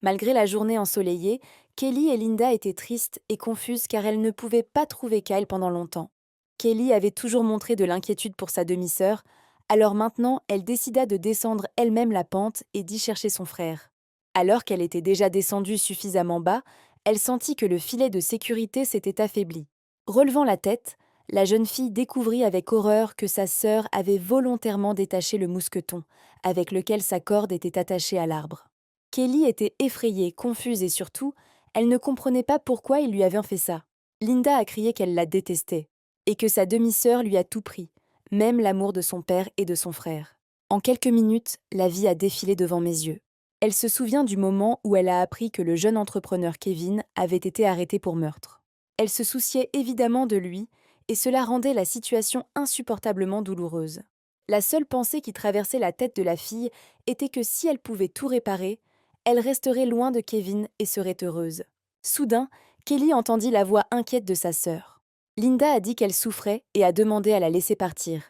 Malgré la journée ensoleillée, Kelly et Linda étaient tristes et confuses car elles ne pouvaient pas trouver Kyle pendant longtemps. Kelly avait toujours montré de l'inquiétude pour sa demi-sœur, alors maintenant elle décida de descendre elle-même la pente et d'y chercher son frère. Alors qu'elle était déjà descendue suffisamment bas, elle sentit que le filet de sécurité s'était affaibli. Relevant la tête, la jeune fille découvrit avec horreur que sa sœur avait volontairement détaché le mousqueton, avec lequel sa corde était attachée à l'arbre. Kelly était effrayée, confuse et surtout, elle ne comprenait pas pourquoi il lui avait fait ça. Linda a crié qu'elle la détestait, et que sa demi-sœur lui a tout pris, même l'amour de son père et de son frère. En quelques minutes, la vie a défilé devant mes yeux. Elle se souvient du moment où elle a appris que le jeune entrepreneur Kevin avait été arrêté pour meurtre. Elle se souciait évidemment de lui, et cela rendait la situation insupportablement douloureuse. La seule pensée qui traversait la tête de la fille était que si elle pouvait tout réparer, elle resterait loin de Kevin et serait heureuse. Soudain, Kelly entendit la voix inquiète de sa sœur. Linda a dit qu'elle souffrait et a demandé à la laisser partir.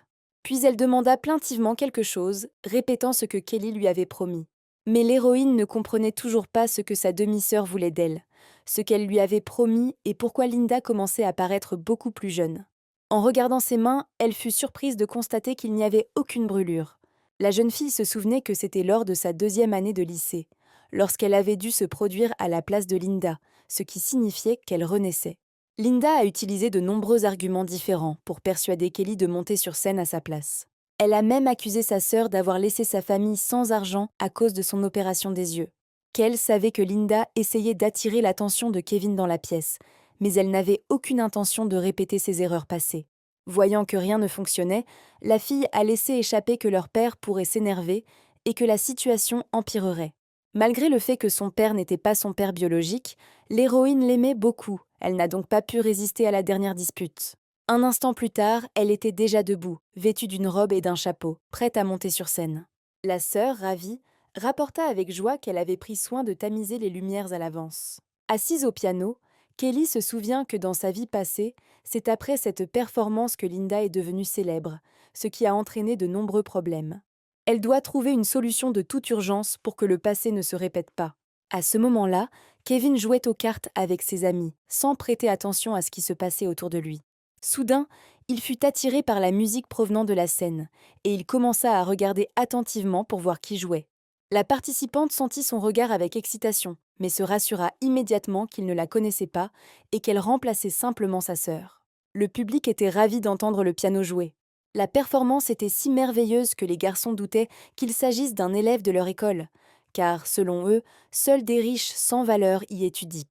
Puis elle demanda plaintivement quelque chose, répétant ce que Kelly lui avait promis. Mais l'héroïne ne comprenait toujours pas ce que sa demi-sœur voulait d'elle, ce qu'elle lui avait promis et pourquoi Linda commençait à paraître beaucoup plus jeune. En regardant ses mains, elle fut surprise de constater qu'il n'y avait aucune brûlure. La jeune fille se souvenait que c'était lors de sa deuxième année de lycée, lorsqu'elle avait dû se produire à la place de Linda, ce qui signifiait qu'elle renaissait. Linda a utilisé de nombreux arguments différents pour persuader Kelly de monter sur scène à sa place. Elle a même accusé sa sœur d'avoir laissé sa famille sans argent à cause de son opération des yeux. Qu'elle savait que Linda essayait d'attirer l'attention de Kevin dans la pièce, mais elle n'avait aucune intention de répéter ses erreurs passées. Voyant que rien ne fonctionnait, la fille a laissé échapper que leur père pourrait s'énerver et que la situation empirerait. Malgré le fait que son père n'était pas son père biologique, l'héroïne l'aimait beaucoup, elle n'a donc pas pu résister à la dernière dispute. Un instant plus tard, elle était déjà debout, vêtue d'une robe et d'un chapeau, prête à monter sur scène. La sœur, ravie, rapporta avec joie qu'elle avait pris soin de tamiser les lumières à l'avance. Assise au piano, Kelly se souvient que dans sa vie passée, c'est après cette performance que Linda est devenue célèbre, ce qui a entraîné de nombreux problèmes. Elle doit trouver une solution de toute urgence pour que le passé ne se répète pas. À ce moment-là, Kevin jouait aux cartes avec ses amis, sans prêter attention à ce qui se passait autour de lui. Soudain, il fut attiré par la musique provenant de la scène, et il commença à regarder attentivement pour voir qui jouait. La participante sentit son regard avec excitation, mais se rassura immédiatement qu'il ne la connaissait pas et qu'elle remplaçait simplement sa sœur. Le public était ravi d'entendre le piano jouer. La performance était si merveilleuse que les garçons doutaient qu'il s'agisse d'un élève de leur école, car, selon eux, seuls des riches sans valeur y étudient.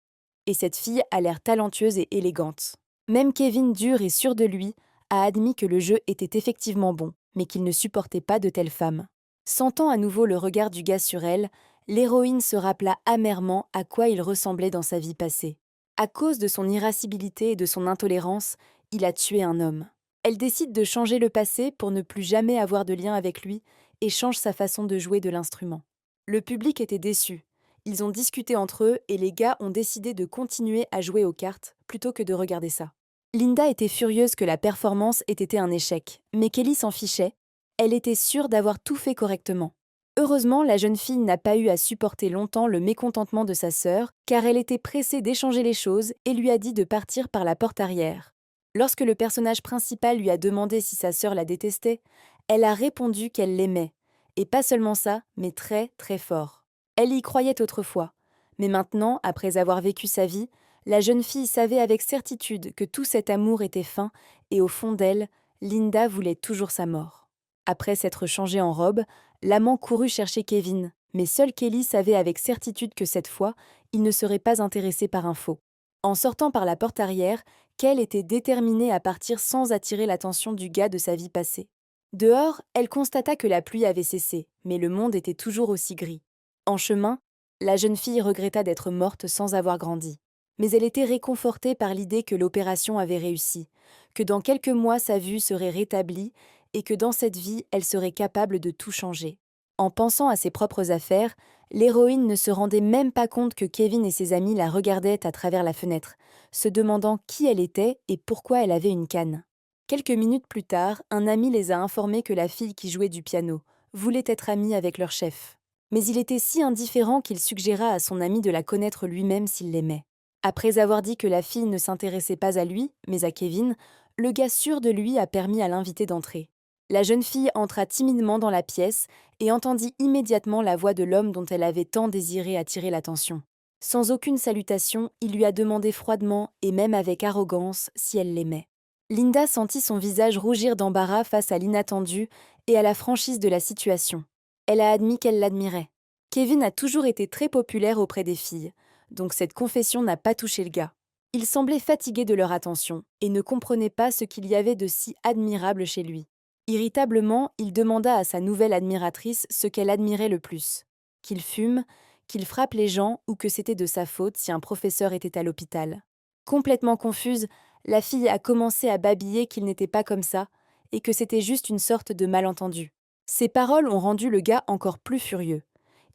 Et cette fille a l'air talentueuse et élégante. Même Kevin, dur et sûr de lui, a admis que le jeu était effectivement bon, mais qu'il ne supportait pas de telles femmes. Sentant à nouveau le regard du gars sur elle, l'héroïne se rappela amèrement à quoi il ressemblait dans sa vie passée. À cause de son irascibilité et de son intolérance, il a tué un homme. Elle décide de changer le passé pour ne plus jamais avoir de lien avec lui et change sa façon de jouer de l'instrument. Le public était déçu. Ils ont discuté entre eux et les gars ont décidé de continuer à jouer aux cartes plutôt que de regarder ça. Linda était furieuse que la performance ait été un échec, mais Kelly s'en fichait. Elle était sûre d'avoir tout fait correctement. Heureusement, la jeune fille n'a pas eu à supporter longtemps le mécontentement de sa sœur, car elle était pressée d'échanger les choses et lui a dit de partir par la porte arrière. Lorsque le personnage principal lui a demandé si sa sœur la détestait, elle a répondu qu'elle l'aimait. Et pas seulement ça, mais très, très fort. Elle y croyait autrefois. Mais maintenant, après avoir vécu sa vie, la jeune fille savait avec certitude que tout cet amour était fin et au fond d'elle, Linda voulait toujours sa mort. Après s'être changée en robe, l'amant courut chercher Kevin, mais seule Kelly savait avec certitude que cette fois, il ne serait pas intéressé par un faux. En sortant par la porte arrière, Kell était déterminée à partir sans attirer l'attention du gars de sa vie passée. Dehors, elle constata que la pluie avait cessé, mais le monde était toujours aussi gris. En chemin, la jeune fille regretta d'être morte sans avoir grandi. Mais elle était réconfortée par l'idée que l'opération avait réussi, que dans quelques mois sa vue serait rétablie et que dans cette vie, elle serait capable de tout changer. En pensant à ses propres affaires, l'héroïne ne se rendait même pas compte que Kevin et ses amis la regardaient à travers la fenêtre, se demandant qui elle était et pourquoi elle avait une canne. Quelques minutes plus tard, un ami les a informés que la fille qui jouait du piano voulait être amie avec leur chef. Mais il était si indifférent qu'il suggéra à son ami de la connaître lui-même s'il l'aimait. Après avoir dit que la fille ne s'intéressait pas à lui, mais à Kevin, le gars sûr de lui a permis à l'invité d'entrer. La jeune fille entra timidement dans la pièce et entendit immédiatement la voix de l'homme dont elle avait tant désiré attirer l'attention. Sans aucune salutation, il lui a demandé froidement et même avec arrogance si elle l'aimait. Linda sentit son visage rougir d'embarras face à l'inattendu et à la franchise de la situation. Elle a admis qu'elle l'admirait. Kevin a toujours été très populaire auprès des filles, donc cette confession n'a pas touché le gars. Il semblait fatigué de leur attention et ne comprenait pas ce qu'il y avait de si admirable chez lui. Irritablement, il demanda à sa nouvelle admiratrice ce qu'elle admirait le plus. Qu'il fume, qu'il frappe les gens ou que c'était de sa faute si un professeur était à l'hôpital. Complètement confuse, la fille a commencé à babiller qu'il n'était pas comme ça et que c'était juste une sorte de malentendu. Ces paroles ont rendu le gars encore plus furieux.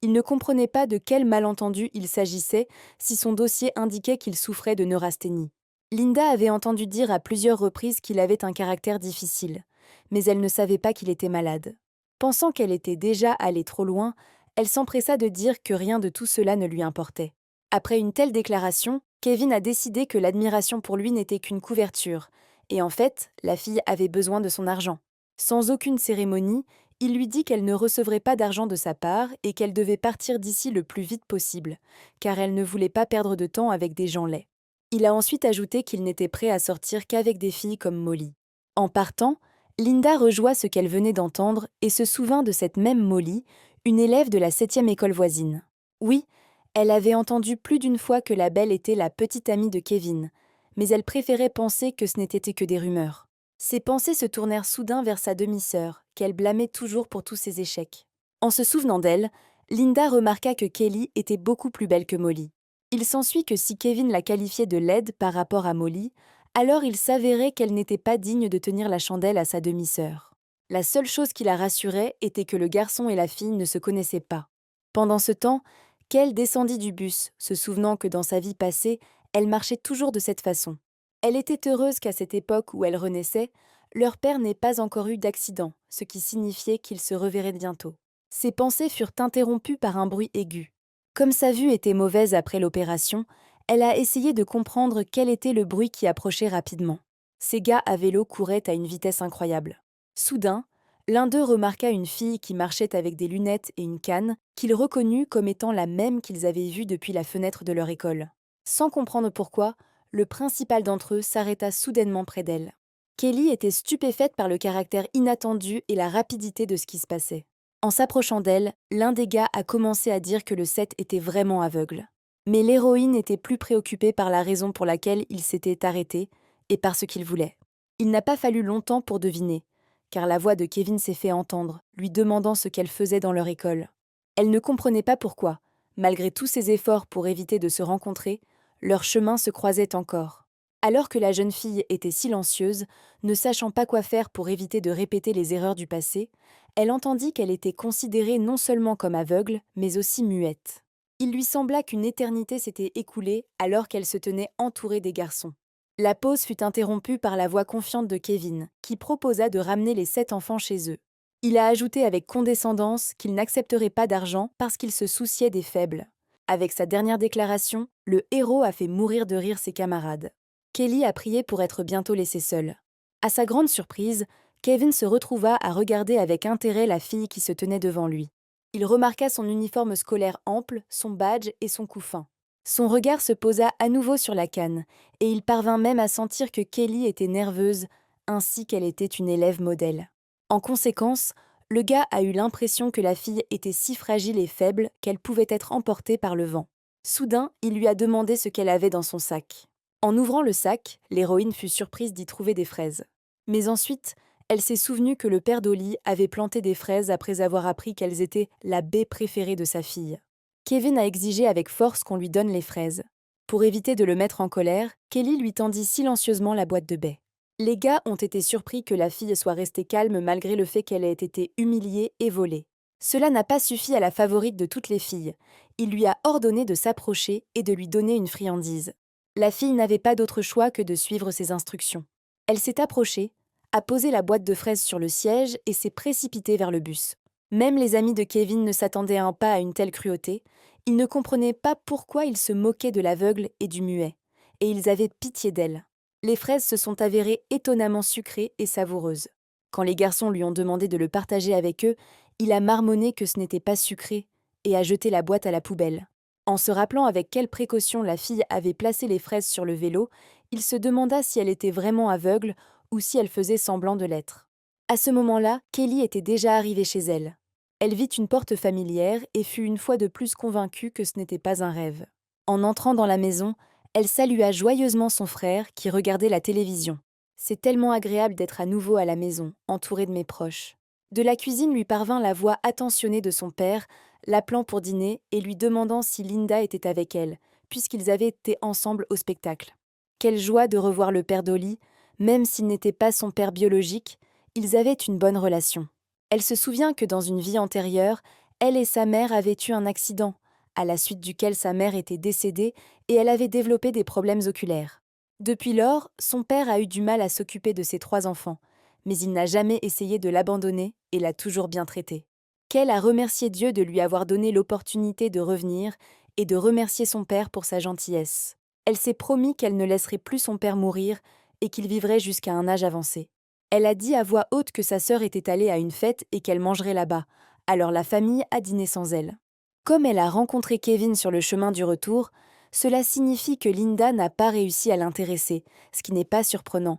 Il ne comprenait pas de quel malentendu il s'agissait si son dossier indiquait qu'il souffrait de neurasthénie. Linda avait entendu dire à plusieurs reprises qu'il avait un caractère difficile, mais elle ne savait pas qu'il était malade. Pensant qu'elle était déjà allée trop loin, elle s'empressa de dire que rien de tout cela ne lui importait. Après une telle déclaration, Kevin a décidé que l'admiration pour lui n'était qu'une couverture, et en fait, la fille avait besoin de son argent. Sans aucune cérémonie, il lui dit qu'elle ne recevrait pas d'argent de sa part et qu'elle devait partir d'ici le plus vite possible, car elle ne voulait pas perdre de temps avec des gens laids. Il a ensuite ajouté qu'il n'était prêt à sortir qu'avec des filles comme Molly. En partant, Linda rejoint ce qu'elle venait d'entendre et se souvint de cette même Molly, une élève de la 7e école voisine. Oui, elle avait entendu plus d'une fois que la belle était la petite amie de Kevin, mais elle préférait penser que ce n'était que des rumeurs. Ses pensées se tournèrent soudain vers sa demi-sœur, qu'elle blâmait toujours pour tous ses échecs. En se souvenant d'elle, Linda remarqua que Kelly était beaucoup plus belle que Molly. Il s'ensuit que si Kevin la qualifiait de laide par rapport à Molly, alors il s'avérait qu'elle n'était pas digne de tenir la chandelle à sa demi-sœur. La seule chose qui la rassurait était que le garçon et la fille ne se connaissaient pas. Pendant ce temps, Kel descendit du bus, se souvenant que dans sa vie passée, elle marchait toujours de cette façon. Elle était heureuse qu'à cette époque où elle renaissait, leur père n'ait pas encore eu d'accident, ce qui signifiait qu'ils se reverraient bientôt. Ses pensées furent interrompues par un bruit aigu. Comme sa vue était mauvaise après l'opération, elle a essayé de comprendre quel était le bruit qui approchait rapidement. Ces gars à vélo couraient à une vitesse incroyable. Soudain, l'un d'eux remarqua une fille qui marchait avec des lunettes et une canne, qu'il reconnut comme étant la même qu'ils avaient vue depuis la fenêtre de leur école. Sans comprendre pourquoi, le principal d'entre eux s'arrêta soudainement près d'elle. Kelly était stupéfaite par le caractère inattendu et la rapidité de ce qui se passait. En s'approchant d'elle, l'un des gars a commencé à dire que le set était vraiment aveugle. Mais l'héroïne était plus préoccupée par la raison pour laquelle il s'était arrêté et par ce qu'il voulait. Il n'a pas fallu longtemps pour deviner, car la voix de Kevin s'est fait entendre, lui demandant ce qu'elle faisait dans leur école. Elle ne comprenait pas pourquoi, malgré tous ses efforts pour éviter de se rencontrer, leurs chemins se croisaient encore. Alors que la jeune fille était silencieuse, ne sachant pas quoi faire pour éviter de répéter les erreurs du passé, elle entendit qu'elle était considérée non seulement comme aveugle, mais aussi muette. Il lui sembla qu'une éternité s'était écoulée alors qu'elle se tenait entourée des garçons. La pause fut interrompue par la voix confiante de Kevin, qui proposa de ramener les 7 enfants chez eux. Il a ajouté avec condescendance qu'il n'accepterait pas d'argent parce qu'il se souciait des faibles. Avec sa dernière déclaration, le héros a fait mourir de rire ses camarades. Kelly a prié pour être bientôt laissée seule. À sa grande surprise, Kevin se retrouva à regarder avec intérêt la fille qui se tenait devant lui. Il remarqua son uniforme scolaire ample, son badge et son cou fin. Son regard se posa à nouveau sur la canne, et il parvint même à sentir que Kelly était nerveuse, ainsi qu'elle était une élève modèle. En conséquence, le gars a eu l'impression que la fille était si fragile et faible qu'elle pouvait être emportée par le vent. Soudain, il lui a demandé ce qu'elle avait dans son sac. En ouvrant le sac, l'héroïne fut surprise d'y trouver des fraises. Mais ensuite, elle s'est souvenue que le père d'Ollie avait planté des fraises après avoir appris qu'elles étaient la baie préférée de sa fille. Kevin a exigé avec force qu'on lui donne les fraises. Pour éviter de le mettre en colère, Kelly lui tendit silencieusement la boîte de baies. Les gars ont été surpris que la fille soit restée calme malgré le fait qu'elle ait été humiliée et volée. Cela n'a pas suffi à la favorite de toutes les filles. Il lui a ordonné de s'approcher et de lui donner une friandise. La fille n'avait pas d'autre choix que de suivre ses instructions. Elle s'est approchée, a posé la boîte de fraises sur le siège et s'est précipitée vers le bus. Même les amis de Kevin ne s'attendaient pas à une telle cruauté. Ils ne comprenaient pas pourquoi il se moquait de l'aveugle et du muet, et ils avaient pitié d'elle. Les fraises se sont avérées étonnamment sucrées et savoureuses. Quand les garçons lui ont demandé de le partager avec eux, il a marmonné que ce n'était pas sucré et a jeté la boîte à la poubelle. En se rappelant avec quelle précaution la fille avait placé les fraises sur le vélo, il se demanda si elle était vraiment aveugle ou si elle faisait semblant de l'être. À ce moment-là, Kelly était déjà arrivée chez elle. Elle vit une porte familière et fut une fois de plus convaincue que ce n'était pas un rêve. En entrant dans la maison, elle salua joyeusement son frère qui regardait la télévision. C'est tellement agréable d'être à nouveau à la maison, entourée de mes proches. De la cuisine lui parvint la voix attentionnée de son père, l'appelant pour dîner et lui demandant si Linda était avec elle, puisqu'ils avaient été ensemble au spectacle. Quelle joie de revoir le père d'Ollie, même s'il n'était pas son père biologique, ils avaient une bonne relation. Elle se souvient que dans une vie antérieure, elle et sa mère avaient eu un accident, à la suite duquel sa mère était décédée et elle avait développé des problèmes oculaires. Depuis lors, son père a eu du mal à s'occuper de ses 3 enfants, mais il n'a jamais essayé de l'abandonner et l'a toujours bien traitée. Qu'elle a remercié Dieu de lui avoir donné l'opportunité de revenir et de remercier son père pour sa gentillesse. Elle s'est promis qu'elle ne laisserait plus son père mourir et qu'il vivrait jusqu'à un âge avancé. Elle a dit à voix haute que sa sœur était allée à une fête et qu'elle mangerait là-bas, alors la famille a dîné sans elle. Comme elle a rencontré Kevin sur le chemin du retour, cela signifie que Linda n'a pas réussi à l'intéresser, ce qui n'est pas surprenant,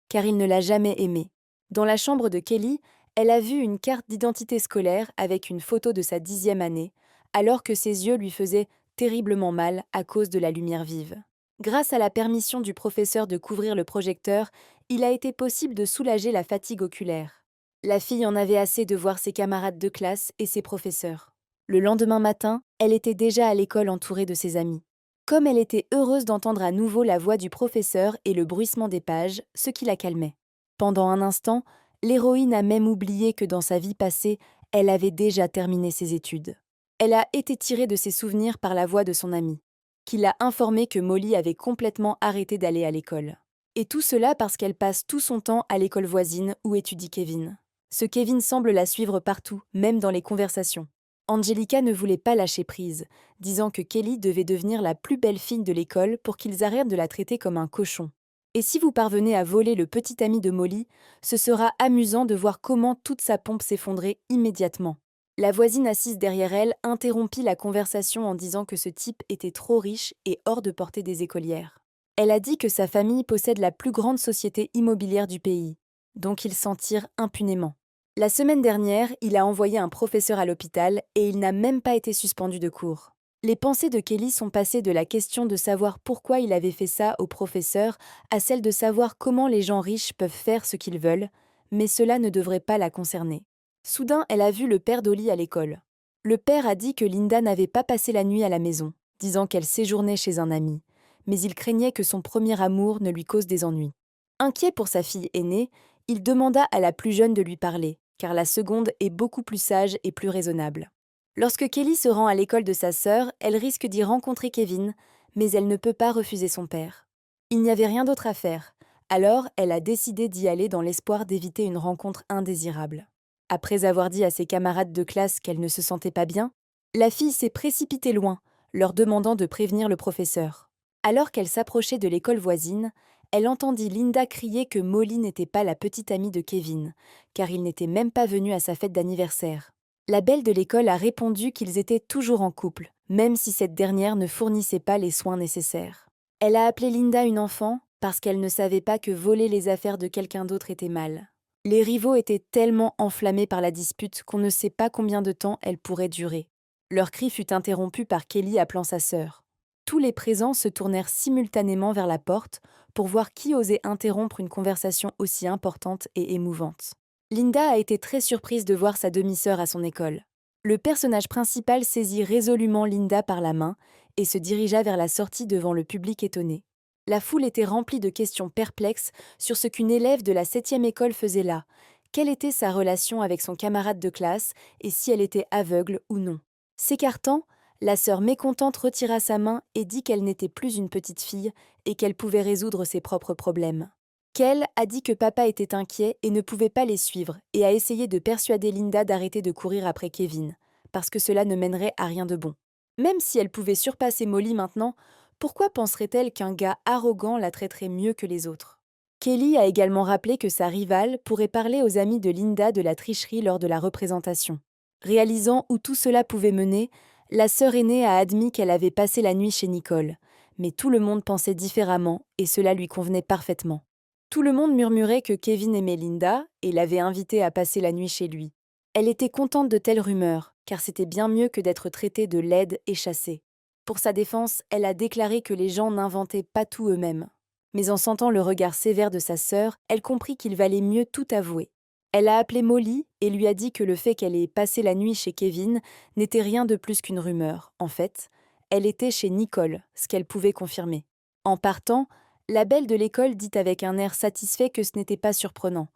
car il ne l'a jamais aimée. Dans la chambre de Kelly, elle a vu une carte d'identité scolaire avec une photo de sa 10e année, alors que ses yeux lui faisaient terriblement mal à cause de la lumière vive. Grâce à la permission du professeur de couvrir le projecteur, il a été possible de soulager la fatigue oculaire. La fille en avait assez de voir ses camarades de classe et ses professeurs. Le lendemain matin, elle était déjà à l'école entourée de ses amis. Comme elle était heureuse d'entendre à nouveau la voix du professeur et le bruissement des pages, ce qui la calmait. Pendant un instant, l'héroïne a même oublié que dans sa vie passée, elle avait déjà terminé ses études. Elle a été tirée de ses souvenirs par la voix de son amie, qui l'a informée que Molly avait complètement arrêté d'aller à l'école. Et tout cela parce qu'elle passe tout son temps à l'école voisine où étudie Kevin. Ce Kevin semble la suivre partout, même dans les conversations. Angelica ne voulait pas lâcher prise, disant que Kelly devait devenir la plus belle fille de l'école pour qu'ils arrêtent de la traiter comme un cochon. Et si vous parvenez à voler le petit ami de Molly, ce sera amusant de voir comment toute sa pompe s'effondrait immédiatement. La voisine assise derrière elle interrompit la conversation en disant que ce type était trop riche et hors de portée des écolières. Elle a dit que sa famille possède la plus grande société immobilière du pays, donc il s'en tire impunément. La semaine dernière, il a envoyé un professeur à l'hôpital et il n'a même pas été suspendu de cours. Les pensées de Kelly sont passées de la question de savoir pourquoi il avait fait ça au professeur à celle de savoir comment les gens riches peuvent faire ce qu'ils veulent, mais cela ne devrait pas la concerner. Soudain, elle a vu le père d'Ollie à l'école. Le père a dit que Linda n'avait pas passé la nuit à la maison, disant qu'elle séjournait chez un ami, mais il craignait que son premier amour ne lui cause des ennuis. Inquiet pour sa fille aînée, il demanda à la plus jeune de lui parler, car la seconde est beaucoup plus sage et plus raisonnable. Lorsque Kelly se rend à l'école de sa sœur, elle risque d'y rencontrer Kevin, mais elle ne peut pas refuser son père. Il n'y avait rien d'autre à faire, alors elle a décidé d'y aller dans l'espoir d'éviter une rencontre indésirable. Après avoir dit à ses camarades de classe qu'elle ne se sentait pas bien, la fille s'est précipitée loin, leur demandant de prévenir le professeur. Alors qu'elle s'approchait de l'école voisine, elle entendit Linda crier que Molly n'était pas la petite amie de Kevin, car il n'était même pas venu à sa fête d'anniversaire. La belle de l'école a répondu qu'ils étaient toujours en couple, même si cette dernière ne fournissait pas les soins nécessaires. Elle a appelé Linda une enfant parce qu'elle ne savait pas que voler les affaires de quelqu'un d'autre était mal. Les rivaux étaient tellement enflammés par la dispute qu'on ne sait pas combien de temps elle pourrait durer. Leur cri fut interrompu par Kelly appelant sa sœur. Tous les présents se tournèrent simultanément vers la porte pour voir qui osait interrompre une conversation aussi importante et émouvante. Linda a été très surprise de voir sa demi-sœur à son école. Le personnage principal saisit résolument Linda par la main et se dirigea vers la sortie devant le public étonné. La foule était remplie de questions perplexes sur ce qu'une élève de la 7e école faisait là, quelle était sa relation avec son camarade de classe et si elle était aveugle ou non. S'écartant, la sœur mécontente retira sa main et dit qu'elle n'était plus une petite fille et qu'elle pouvait résoudre ses propres problèmes. Kel a dit que papa était inquiet et ne pouvait pas les suivre et a essayé de persuader Linda d'arrêter de courir après Kevin, parce que cela ne mènerait à rien de bon. Même si elle pouvait surpasser Molly maintenant, pourquoi penserait-elle qu'un gars arrogant la traiterait mieux que les autres? Kelly a également rappelé que sa rivale pourrait parler aux amis de Linda de la tricherie lors de la représentation. Réalisant où tout cela pouvait mener, la sœur aînée a admis qu'elle avait passé la nuit chez Nicole, mais tout le monde pensait différemment et cela lui convenait parfaitement. Tout le monde murmurait que Kevin aimait Linda et l'avait invitée à passer la nuit chez lui. Elle était contente de telles rumeurs, car c'était bien mieux que d'être traitée de laide et chassée. Pour sa défense, elle a déclaré que les gens n'inventaient pas tout eux-mêmes. Mais en sentant le regard sévère de sa sœur, elle comprit qu'il valait mieux tout avouer. Elle a appelé Molly et lui a dit que le fait qu'elle ait passé la nuit chez Kevin n'était rien de plus qu'une rumeur. En fait, elle était chez Nicole, ce qu'elle pouvait confirmer. En partant, la belle de l'école dit avec un air satisfait que ce n'était pas surprenant,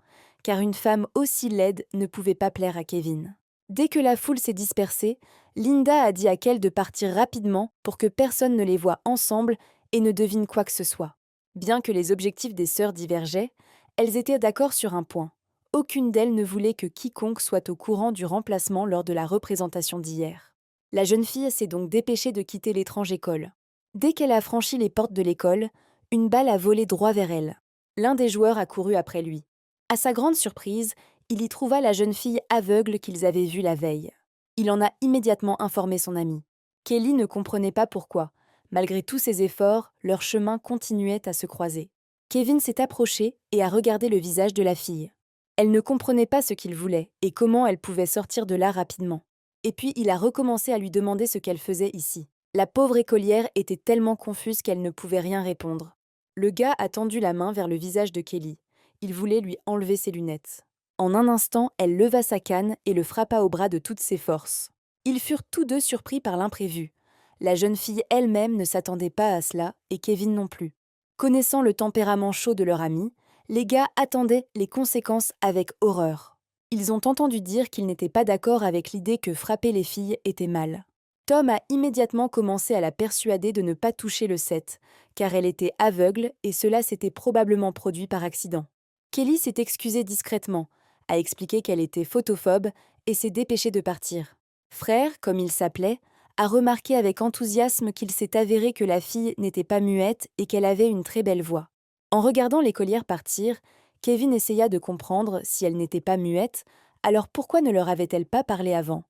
car une femme aussi laide ne pouvait pas plaire à Kevin. Dès que la foule s'est dispersée, Linda a dit à Kel de partir rapidement pour que personne ne les voie ensemble et ne devine quoi que ce soit. Bien que les objectifs des sœurs divergeaient, elles étaient d'accord sur un point. Aucune d'elles ne voulait que quiconque soit au courant du remplacement lors de la représentation d'hier. La jeune fille s'est donc dépêchée de quitter l'étrange école. Dès qu'elle a franchi les portes de l'école, une balle a volé droit vers elle. L'un des joueurs a couru après lui. À sa grande surprise, il y trouva la jeune fille aveugle qu'ils avaient vue la veille. Il en a immédiatement informé son ami. Kelly ne comprenait pas pourquoi. Malgré tous ses efforts, leur chemin continuait à se croiser. Kevin s'est approché et a regardé le visage de la fille. Elle ne comprenait pas ce qu'il voulait et comment elle pouvait sortir de là rapidement. Et puis il a recommencé à lui demander ce qu'elle faisait ici. La pauvre écolière était tellement confuse qu'elle ne pouvait rien répondre. Le gars a tendu la main vers le visage de Kelly. Il voulait lui enlever ses lunettes. En un instant, elle leva sa canne et le frappa au bras de toutes ses forces. Ils furent tous deux surpris par l'imprévu. La jeune fille elle-même ne s'attendait pas à cela, et Kevin non plus. Connaissant le tempérament chaud de leur ami, les gars attendaient les conséquences avec horreur. Ils ont entendu dire qu'ils n'étaient pas d'accord avec l'idée que frapper les filles était mal. Tom a immédiatement commencé à la persuader de ne pas toucher le set, car elle était aveugle et cela s'était probablement produit par accident. Kelly s'est excusée discrètement, a expliqué qu'elle était photophobe et s'est dépêchée de partir. Frère, comme il s'appelait, a remarqué avec enthousiasme qu'il s'est avéré que la fille n'était pas muette et qu'elle avait une très belle voix. En regardant l'écolière partir, Kevin essaya de comprendre si elle n'était pas muette, alors pourquoi ne leur avait-elle pas parlé avant?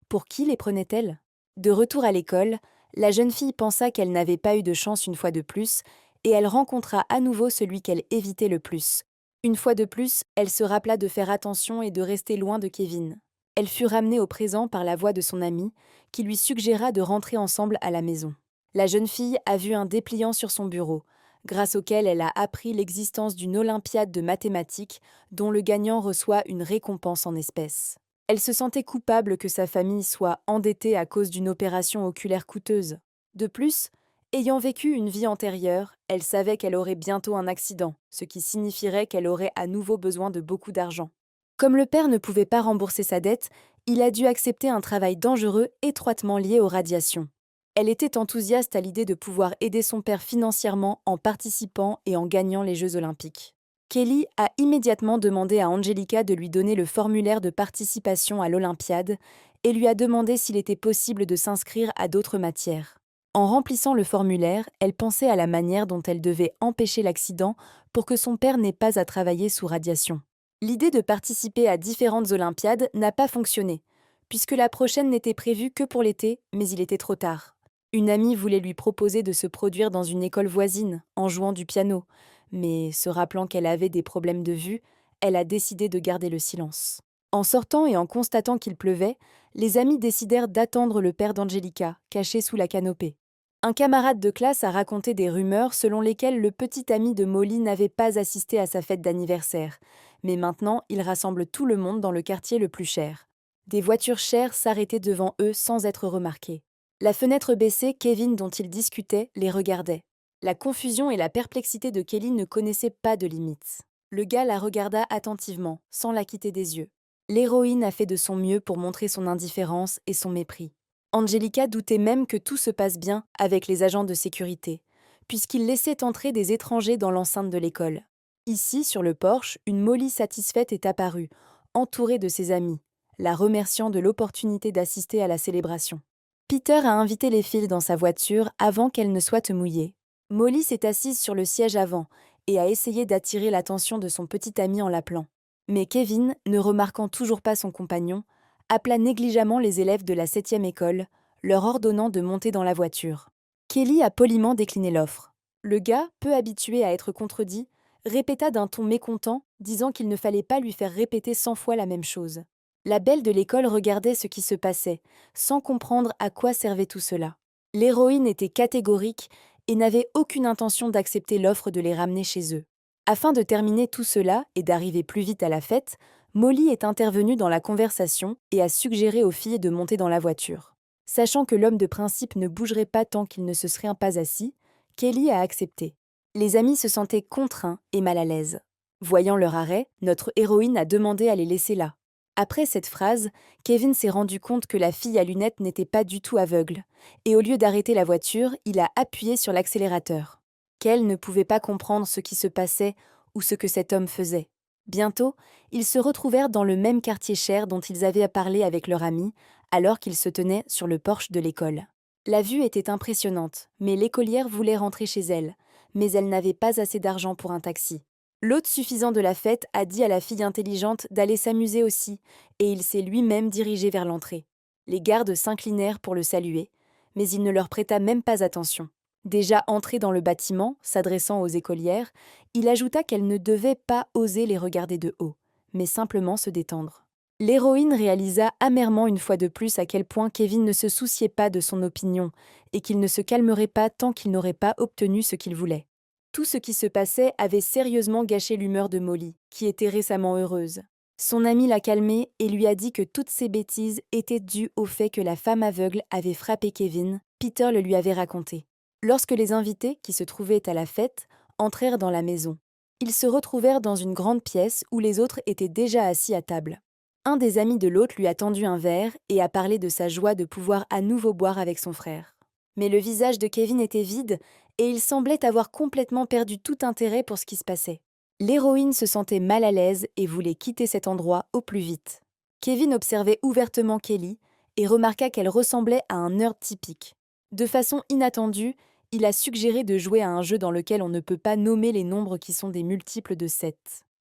Pour qui les prenait-elle? De retour à l'école, la jeune fille pensa qu'elle n'avait pas eu de chance une fois de plus, et elle rencontra à nouveau celui qu'elle évitait le plus. Une fois de plus, elle se rappela de faire attention et de rester loin de Kevin. Elle fut ramenée au présent par la voix de son ami, qui lui suggéra de rentrer ensemble à la maison. La jeune fille a vu un dépliant sur son bureau, grâce auquel elle a appris l'existence d'une olympiade de mathématiques dont le gagnant reçoit une récompense en espèces. Elle se sentait coupable que sa famille soit endettée à cause d'une opération oculaire coûteuse. De plus, ayant vécu une vie antérieure, elle savait qu'elle aurait bientôt un accident, ce qui signifierait qu'elle aurait à nouveau besoin de beaucoup d'argent. Comme le père ne pouvait pas rembourser sa dette, il a dû accepter un travail dangereux étroitement lié aux radiations. Elle était enthousiaste à l'idée de pouvoir aider son père financièrement en participant et en gagnant les Jeux olympiques. Kelly a immédiatement demandé à Angelica de lui donner le formulaire de participation à l'Olympiade et lui a demandé s'il était possible de s'inscrire à d'autres matières. En remplissant le formulaire, elle pensait à la manière dont elle devait empêcher l'accident pour que son père n'ait pas à travailler sous radiation. L'idée de participer à différentes Olympiades n'a pas fonctionné, puisque la prochaine n'était prévue que pour l'été, mais il était trop tard. Une amie voulait lui proposer de se produire dans une école voisine, en jouant du piano, mais se rappelant qu'elle avait des problèmes de vue, elle a décidé de garder le silence. En sortant et en constatant qu'il pleuvait, les amis décidèrent d'attendre le père d'Angelica, caché sous la canopée. Un camarade de classe a raconté des rumeurs selon lesquelles le petit ami de Molly n'avait pas assisté à sa fête d'anniversaire, mais maintenant il rassemble tout le monde dans le quartier le plus cher. Des voitures chères s'arrêtaient devant eux sans être remarquées. La fenêtre baissée, Kevin, dont ils discutaient, les regardait. La confusion et la perplexité de Kelly ne connaissaient pas de limites. Le gars la regarda attentivement, sans la quitter des yeux. L'héroïne a fait de son mieux pour montrer son indifférence et son mépris. Angelica doutait même que tout se passe bien avec les agents de sécurité, puisqu'ils laissaient entrer des étrangers dans l'enceinte de l'école. Ici, sur le porche, une Molly satisfaite est apparue, entourée de ses amis, la remerciant de l'opportunité d'assister à la célébration. Peter a invité les filles dans sa voiture avant qu'elles ne soient mouillées. Molly s'est assise sur le siège avant et a essayé d'attirer l'attention de son petit ami en l'appelant. Mais Kevin, ne remarquant toujours pas son compagnon, appela négligemment les élèves de la 7e école, leur ordonnant de monter dans la voiture. Kelly a poliment décliné l'offre. Le gars, peu habitué à être contredit, répéta d'un ton mécontent, disant qu'il ne fallait pas lui faire répéter 100 fois la même chose. La belle de l'école regardait ce qui se passait, sans comprendre à quoi servait tout cela. L'héroïne était catégorique et n'avait aucune intention d'accepter l'offre de les ramener chez eux. Afin de terminer tout cela et d'arriver plus vite à la fête, Molly est intervenue dans la conversation et a suggéré aux filles de monter dans la voiture. Sachant que l'homme de principe ne bougerait pas tant qu'il ne se serait pas assis, Kelly a accepté. Les amis se sentaient contraints et mal à l'aise. Voyant leur arrêt, notre héroïne a demandé à les laisser là. Après cette phrase, Kevin s'est rendu compte que la fille à lunettes n'était pas du tout aveugle, et au lieu d'arrêter la voiture, il a appuyé sur l'accélérateur. Qu'elle ne pouvait pas comprendre ce qui se passait ou ce que cet homme faisait. Bientôt, ils se retrouvèrent dans le même quartier cher dont ils avaient parlé avec leur ami, alors qu'ils se tenaient sur le porche de l'école. La vue était impressionnante, mais l'écolière voulait rentrer chez elle, mais elle n'avait pas assez d'argent pour un taxi. L'hôte suffisant de la fête a dit à la fille intelligente d'aller s'amuser aussi, et il s'est lui-même dirigé vers l'entrée. Les gardes s'inclinèrent pour le saluer, mais il ne leur prêta même pas attention. Déjà entré dans le bâtiment, s'adressant aux écolières, il ajouta qu'elles ne devaient pas oser les regarder de haut, mais simplement se détendre. L'héroïne réalisa amèrement une fois de plus à quel point Kevin ne se souciait pas de son opinion et qu'il ne se calmerait pas tant qu'il n'aurait pas obtenu ce qu'il voulait. Tout ce qui se passait avait sérieusement gâché l'humeur de Molly, qui était récemment heureuse. Son ami l'a calmée et lui a dit que toutes ces bêtises étaient dues au fait que la femme aveugle avait frappé Kevin, Peter le lui avait raconté. Lorsque les invités, qui se trouvaient à la fête, entrèrent dans la maison, ils se retrouvèrent dans une grande pièce où les autres étaient déjà assis à table. Un des amis de l'autre lui a tendu un verre et a parlé de sa joie de pouvoir à nouveau boire avec son frère. Mais le visage de Kevin était vide et il semblait avoir complètement perdu tout intérêt pour ce qui se passait. L'héroïne se sentait mal à l'aise et voulait quitter cet endroit au plus vite. Kevin observait ouvertement Kelly et remarqua qu'elle ressemblait à un nerd typique. De façon inattendue, il a suggéré de jouer à un jeu dans lequel on ne peut pas nommer les nombres qui sont des multiples de 7.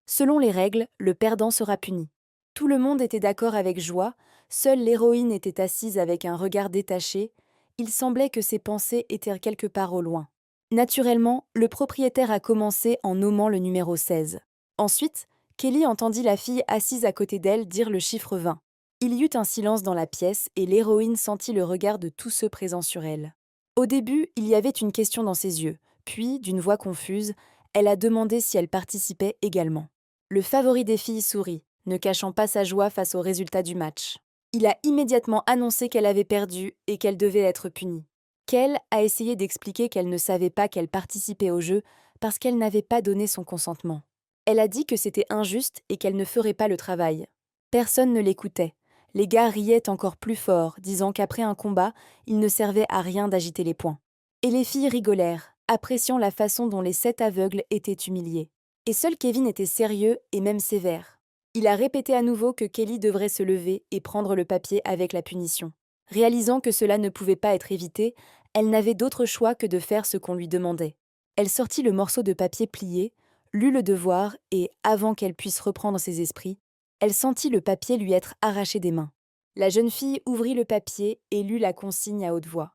Selon les règles, le perdant sera puni. Tout le monde était d'accord avec joie, seule l'héroïne était assise avec un regard détaché, il semblait que ses pensées étaient quelque part au loin. Naturellement, le propriétaire a commencé en nommant le numéro 16. Ensuite, Kelly entendit la fille assise à côté d'elle dire le chiffre 20. Il y eut un silence dans la pièce et l'héroïne sentit le regard de tous ceux présents sur elle. Au début, il y avait une question dans ses yeux, puis, d'une voix confuse, elle a demandé si elle participait également. Le favori des filles sourit, ne cachant pas sa joie face au résultat du match. Il a immédiatement annoncé qu'elle avait perdu et qu'elle devait être punie. Kel a essayé d'expliquer qu'elle ne savait pas qu'elle participait au jeu parce qu'elle n'avait pas donné son consentement. Elle a dit que c'était injuste et qu'elle ne ferait pas le travail. Personne ne l'écoutait. Les gars riaient encore plus fort, disant qu'après un combat, il ne servait à rien d'agiter les poings. Et les filles rigolèrent, appréciant la façon dont les 7 aveugles étaient humiliés. Et seul Kevin était sérieux et même sévère. Il a répété à nouveau que Kelly devrait se lever et prendre le papier avec la punition. Réalisant que cela ne pouvait pas être évité, elle n'avait d'autre choix que de faire ce qu'on lui demandait. Elle sortit le morceau de papier plié, lut le devoir et, avant qu'elle puisse reprendre ses esprits, elle sentit le papier lui être arraché des mains. La jeune fille ouvrit le papier et lut la consigne à haute voix.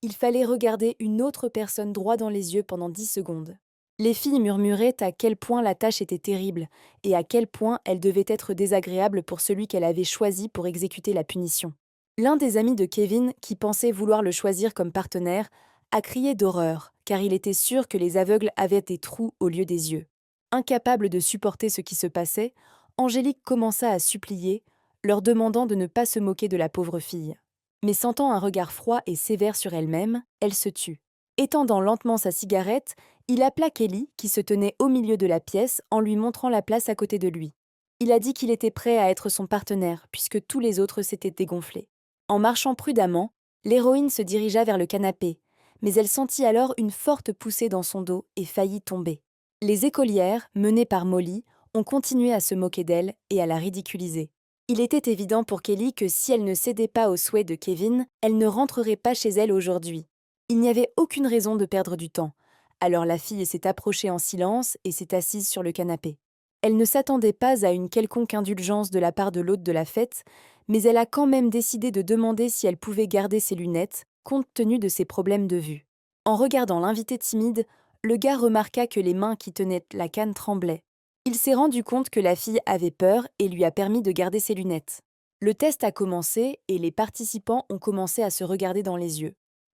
Il fallait regarder une autre personne droit dans les yeux pendant 10 secondes. Les filles murmuraient à quel point la tâche était terrible et à quel point elle devait être désagréable pour celui qu'elle avait choisi pour exécuter la punition. L'un des amis de Kevin, qui pensait vouloir le choisir comme partenaire, a crié d'horreur, car il était sûr que les aveugles avaient des trous au lieu des yeux. Incapable de supporter ce qui se passait, Angélique commença à supplier, leur demandant de ne pas se moquer de la pauvre fille. Mais sentant un regard froid et sévère sur elle-même, elle se tut. Étendant lentement sa cigarette, il appela Kelly, qui se tenait au milieu de la pièce, en lui montrant la place à côté de lui. Il a dit qu'il était prêt à être son partenaire, puisque tous les autres s'étaient dégonflés. En marchant prudemment, l'héroïne se dirigea vers le canapé, mais elle sentit alors une forte poussée dans son dos et faillit tomber. Les écolières, menées par Molly, ont continué à se moquer d'elle et à la ridiculiser. Il était évident pour Kelly que si elle ne cédait pas aux souhaits de Kevin, elle ne rentrerait pas chez elle aujourd'hui. Il n'y avait aucune raison de perdre du temps. Alors la fille s'est approchée en silence et s'est assise sur le canapé. Elle ne s'attendait pas à une quelconque indulgence de la part de l'hôte de la fête, mais elle a quand même décidé de demander si elle pouvait garder ses lunettes, compte tenu de ses problèmes de vue. En regardant l'invité timide, le gars remarqua que les mains qui tenaient la canne tremblaient. Il s'est rendu compte que la fille avait peur et lui a permis de garder ses lunettes. Le test a commencé et les participants ont commencé à se regarder dans les yeux.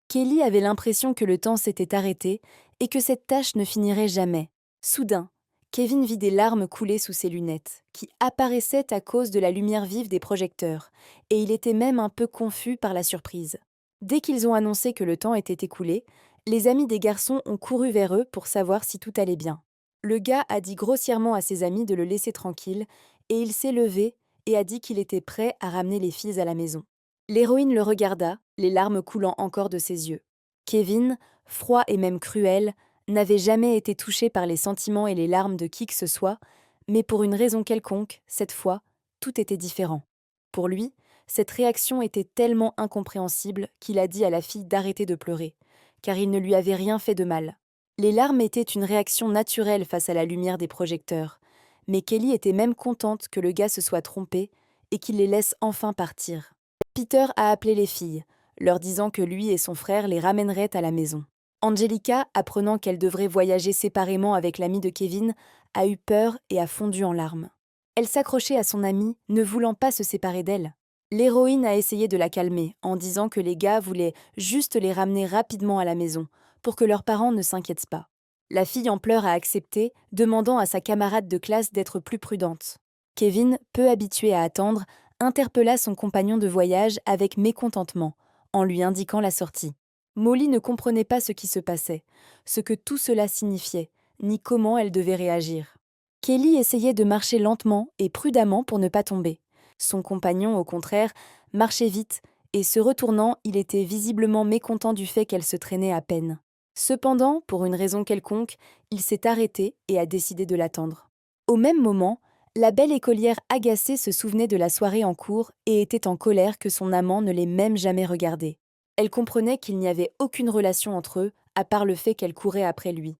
Kelly avait l'impression que le temps s'était arrêté et que cette tâche ne finirait jamais. Soudain, Kevin vit des larmes couler sous ses lunettes, qui apparaissaient à cause de la lumière vive des projecteurs, et il était même un peu confus par la surprise. Dès qu'ils ont annoncé que le temps était écoulé, les amis des garçons ont couru vers eux pour savoir si tout allait bien. Le gars a dit grossièrement à ses amis de le laisser tranquille, et il s'est levé et a dit qu'il était prêt à ramener les filles à la maison. L'héroïne le regarda, les larmes coulant encore de ses yeux. Kevin, froid et même cruel, n'avait jamais été touché par les sentiments et les larmes de qui que ce soit, mais pour une raison quelconque, cette fois, tout était différent. Pour lui, cette réaction était tellement incompréhensible qu'il a dit à la fille d'arrêter de pleurer, car il ne lui avait rien fait de mal. Les larmes étaient une réaction naturelle face à la lumière des projecteurs, mais Kelly était même contente que le gars se soit trompé et qu'il les laisse enfin partir. Peter a appelé les filles, leur disant que lui et son frère les ramèneraient à la maison. Angelica, apprenant qu'elle devrait voyager séparément avec l'ami de Kevin, a eu peur et a fondu en larmes. Elle s'accrochait à son amie, ne voulant pas se séparer d'elle. L'héroïne a essayé de la calmer en disant que les gars voulaient juste les ramener rapidement à la maison, pour que leurs parents ne s'inquiètent pas. La fille en pleurs a accepté, demandant à sa camarade de classe d'être plus prudente. Kevin, peu habitué à attendre, interpella son compagnon de voyage avec mécontentement, en lui indiquant la sortie. Molly ne comprenait pas ce qui se passait, ce que tout cela signifiait, ni comment elle devait réagir. Kelly essayait de marcher lentement et prudemment pour ne pas tomber. Son compagnon, au contraire, marchait vite, et se retournant, il était visiblement mécontent du fait qu'elle se traînait à peine. Cependant, pour une raison quelconque, il s'est arrêté et a décidé de l'attendre. Au même moment, la belle écolière agacée se souvenait de la soirée en cours et était en colère que son amant ne l'ait même jamais regardée. Elle comprenait qu'il n'y avait aucune relation entre eux, à part le fait qu'elle courait après lui.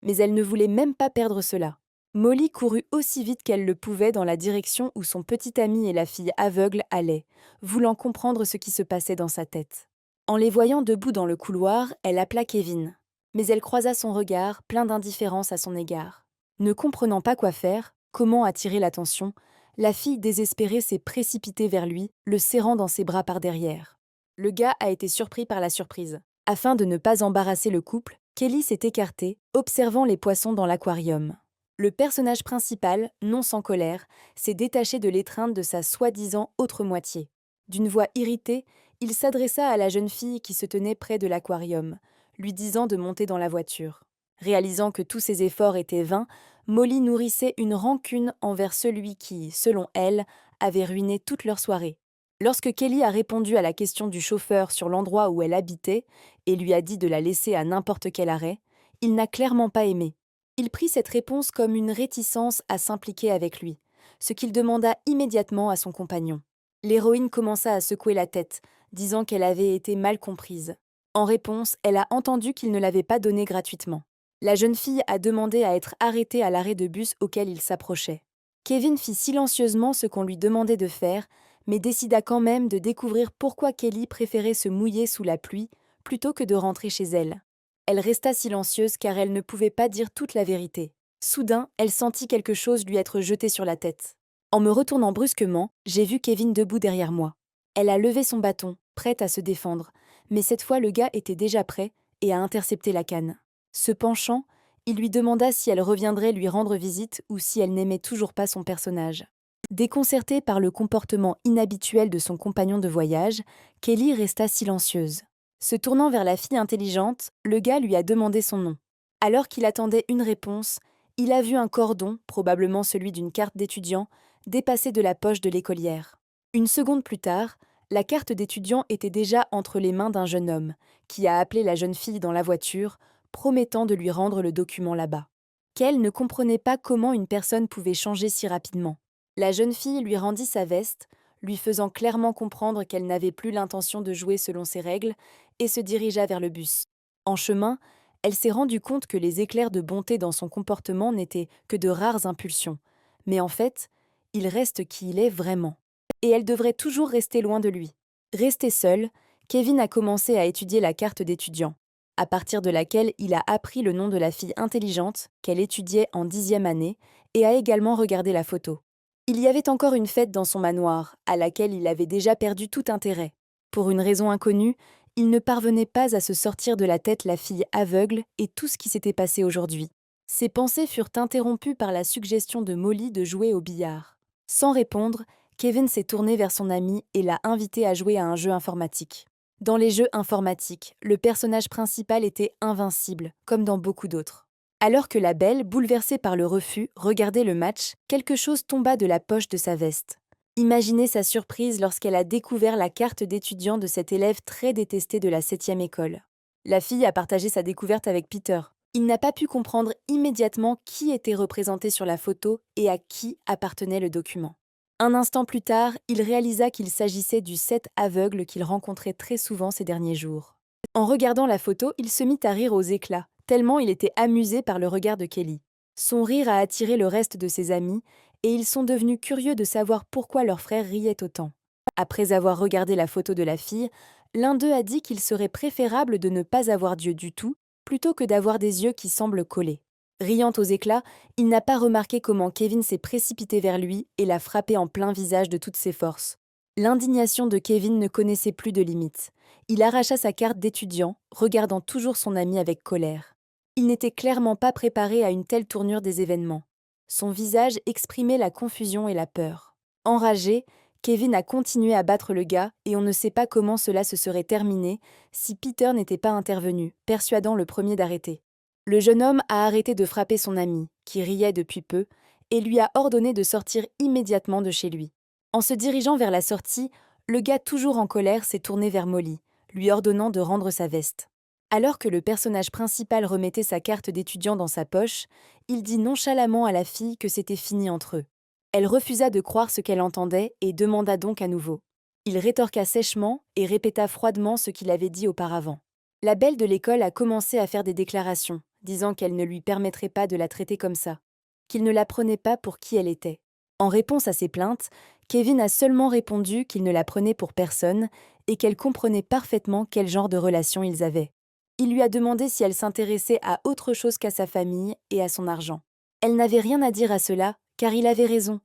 Mais elle ne voulait même pas perdre cela. Molly courut aussi vite qu'elle le pouvait dans la direction où son petit ami et la fille aveugle allaient, voulant comprendre ce qui se passait dans sa tête. En les voyant debout dans le couloir, elle appela Kevin, mais elle croisa son regard, plein d'indifférence à son égard. Ne comprenant pas quoi faire, comment attirer l'attention, la fille désespérée s'est précipitée vers lui, le serrant dans ses bras par derrière. Le gars a été surpris par la surprise. Afin de ne pas embarrasser le couple, Kelly s'est écartée, observant les poissons dans l'aquarium. Le personnage principal, non sans colère, s'est détaché de l'étreinte de sa soi-disant autre moitié. D'une voix irritée, il s'adressa à la jeune fille qui se tenait près de l'aquarium, lui disant de monter dans la voiture. Réalisant que tous ses efforts étaient vains, Molly nourrissait une rancune envers celui qui, selon elle, avait ruiné toute leur soirée. Lorsque Kelly a répondu à la question du chauffeur sur l'endroit où elle habitait et lui a dit de la laisser à n'importe quel arrêt, il n'a clairement pas aimé. Il prit cette réponse comme une réticence à s'impliquer avec lui, ce qu'il demanda immédiatement à son compagnon. L'héroïne commença à secouer la tête, disant qu'elle avait été mal comprise. En réponse, elle a entendu qu'il ne l'avait pas donné gratuitement. La jeune fille a demandé à être arrêtée à l'arrêt de bus auquel il s'approchait. Kevin fit silencieusement ce qu'on lui demandait de faire, mais décida quand même de découvrir pourquoi Kelly préférait se mouiller sous la pluie plutôt que de rentrer chez elle. Elle resta silencieuse car elle ne pouvait pas dire toute la vérité. Soudain, elle sentit quelque chose lui être jeté sur la tête. En me retournant brusquement, j'ai vu Kevin debout derrière moi. Elle a levé son bâton, prête à se défendre, mais cette fois le gars était déjà prêt et a intercepté la canne. Se penchant, il lui demanda si elle reviendrait lui rendre visite ou si elle n'aimait toujours pas son personnage. Déconcertée par le comportement inhabituel de son compagnon de voyage, Kelly resta silencieuse. Se tournant vers la fille intelligente, le gars lui a demandé son nom. Alors qu'il attendait une réponse, il a vu un cordon, probablement celui d'une carte d'étudiant, dépasser de la poche de l'écolière. Une seconde plus tard, la carte d'étudiant était déjà entre les mains d'un jeune homme, qui a appelé la jeune fille dans la voiture, promettant de lui rendre le document là-bas. Kyle ne comprenait pas comment une personne pouvait changer si rapidement. La jeune fille lui rendit sa veste, lui faisant clairement comprendre qu'elle n'avait plus l'intention de jouer selon ses règles, et se dirigea vers le bus. En chemin, elle s'est rendue compte que les éclairs de bonté dans son comportement n'étaient que de rares impulsions. Mais en fait, il reste qui il est vraiment. Et elle devrait toujours rester loin de lui. Resté seul, Kevin a commencé à étudier la carte d'étudiant, à partir de laquelle il a appris le nom de la fille intelligente qu'elle étudiait en 10e année et a également regardé la photo. Il y avait encore une fête dans son manoir, à laquelle il avait déjà perdu tout intérêt. Pour une raison inconnue, il ne parvenait pas à se sortir de la tête la fille aveugle et tout ce qui s'était passé aujourd'hui. Ses pensées furent interrompues par la suggestion de Molly de jouer au billard. Sans répondre, Kevin s'est tourné vers son ami et l'a invité à jouer à un jeu informatique. Dans les jeux informatiques, le personnage principal était invincible, comme dans beaucoup d'autres. Alors que la belle, bouleversée par le refus, regardait le match, quelque chose tomba de la poche de sa veste. Imaginez sa surprise lorsqu'elle a découvert la carte d'étudiant de cet élève très détesté de la 7e école. La fille a partagé sa découverte avec Peter. Il n'a pas pu comprendre immédiatement qui était représenté sur la photo et à qui appartenait le document. Un instant plus tard, il réalisa qu'il s'agissait du 7 aveugle qu'il rencontrait très souvent ces derniers jours. En regardant la photo, il se mit à rire aux éclats, tellement il était amusé par le regard de Kelly. Son rire a attiré le reste de ses amis, et ils sont devenus curieux de savoir pourquoi leur frère riait autant. Après avoir regardé la photo de la fille, l'un d'eux a dit qu'il serait préférable de ne pas avoir d'yeux du tout, plutôt que d'avoir des yeux qui semblent collés. Riant aux éclats, il n'a pas remarqué comment Kevin s'est précipité vers lui et l'a frappé en plein visage de toutes ses forces. L'indignation de Kevin ne connaissait plus de limites. Il arracha sa carte d'étudiant, regardant toujours son ami avec colère. Il n'était clairement pas préparé à une telle tournure des événements. Son visage exprimait la confusion et la peur. Enragé, Kevin a continué à battre le gars et on ne sait pas comment cela se serait terminé si Peter n'était pas intervenu, persuadant le premier d'arrêter. Le jeune homme a arrêté de frapper son ami, qui riait depuis peu, et lui a ordonné de sortir immédiatement de chez lui. En se dirigeant vers la sortie, le gars toujours en colère s'est tourné vers Molly, lui ordonnant de rendre sa veste. Alors que le personnage principal remettait sa carte d'étudiant dans sa poche, il dit nonchalamment à la fille que c'était fini entre eux. Elle refusa de croire ce qu'elle entendait et demanda donc à nouveau. Il rétorqua sèchement et répéta froidement ce qu'il avait dit auparavant. La belle de l'école a commencé à faire des déclarations, disant qu'elle ne lui permettrait pas de la traiter comme ça, qu'il ne la prenait pas pour qui elle était. En réponse à ses plaintes, Kevin a seulement répondu qu'il ne la prenait pour personne et qu'elle comprenait parfaitement quel genre de relation ils avaient. Il lui a demandé si elle s'intéressait à autre chose qu'à sa famille et à son argent. Elle n'avait rien à dire à cela, car il avait raison.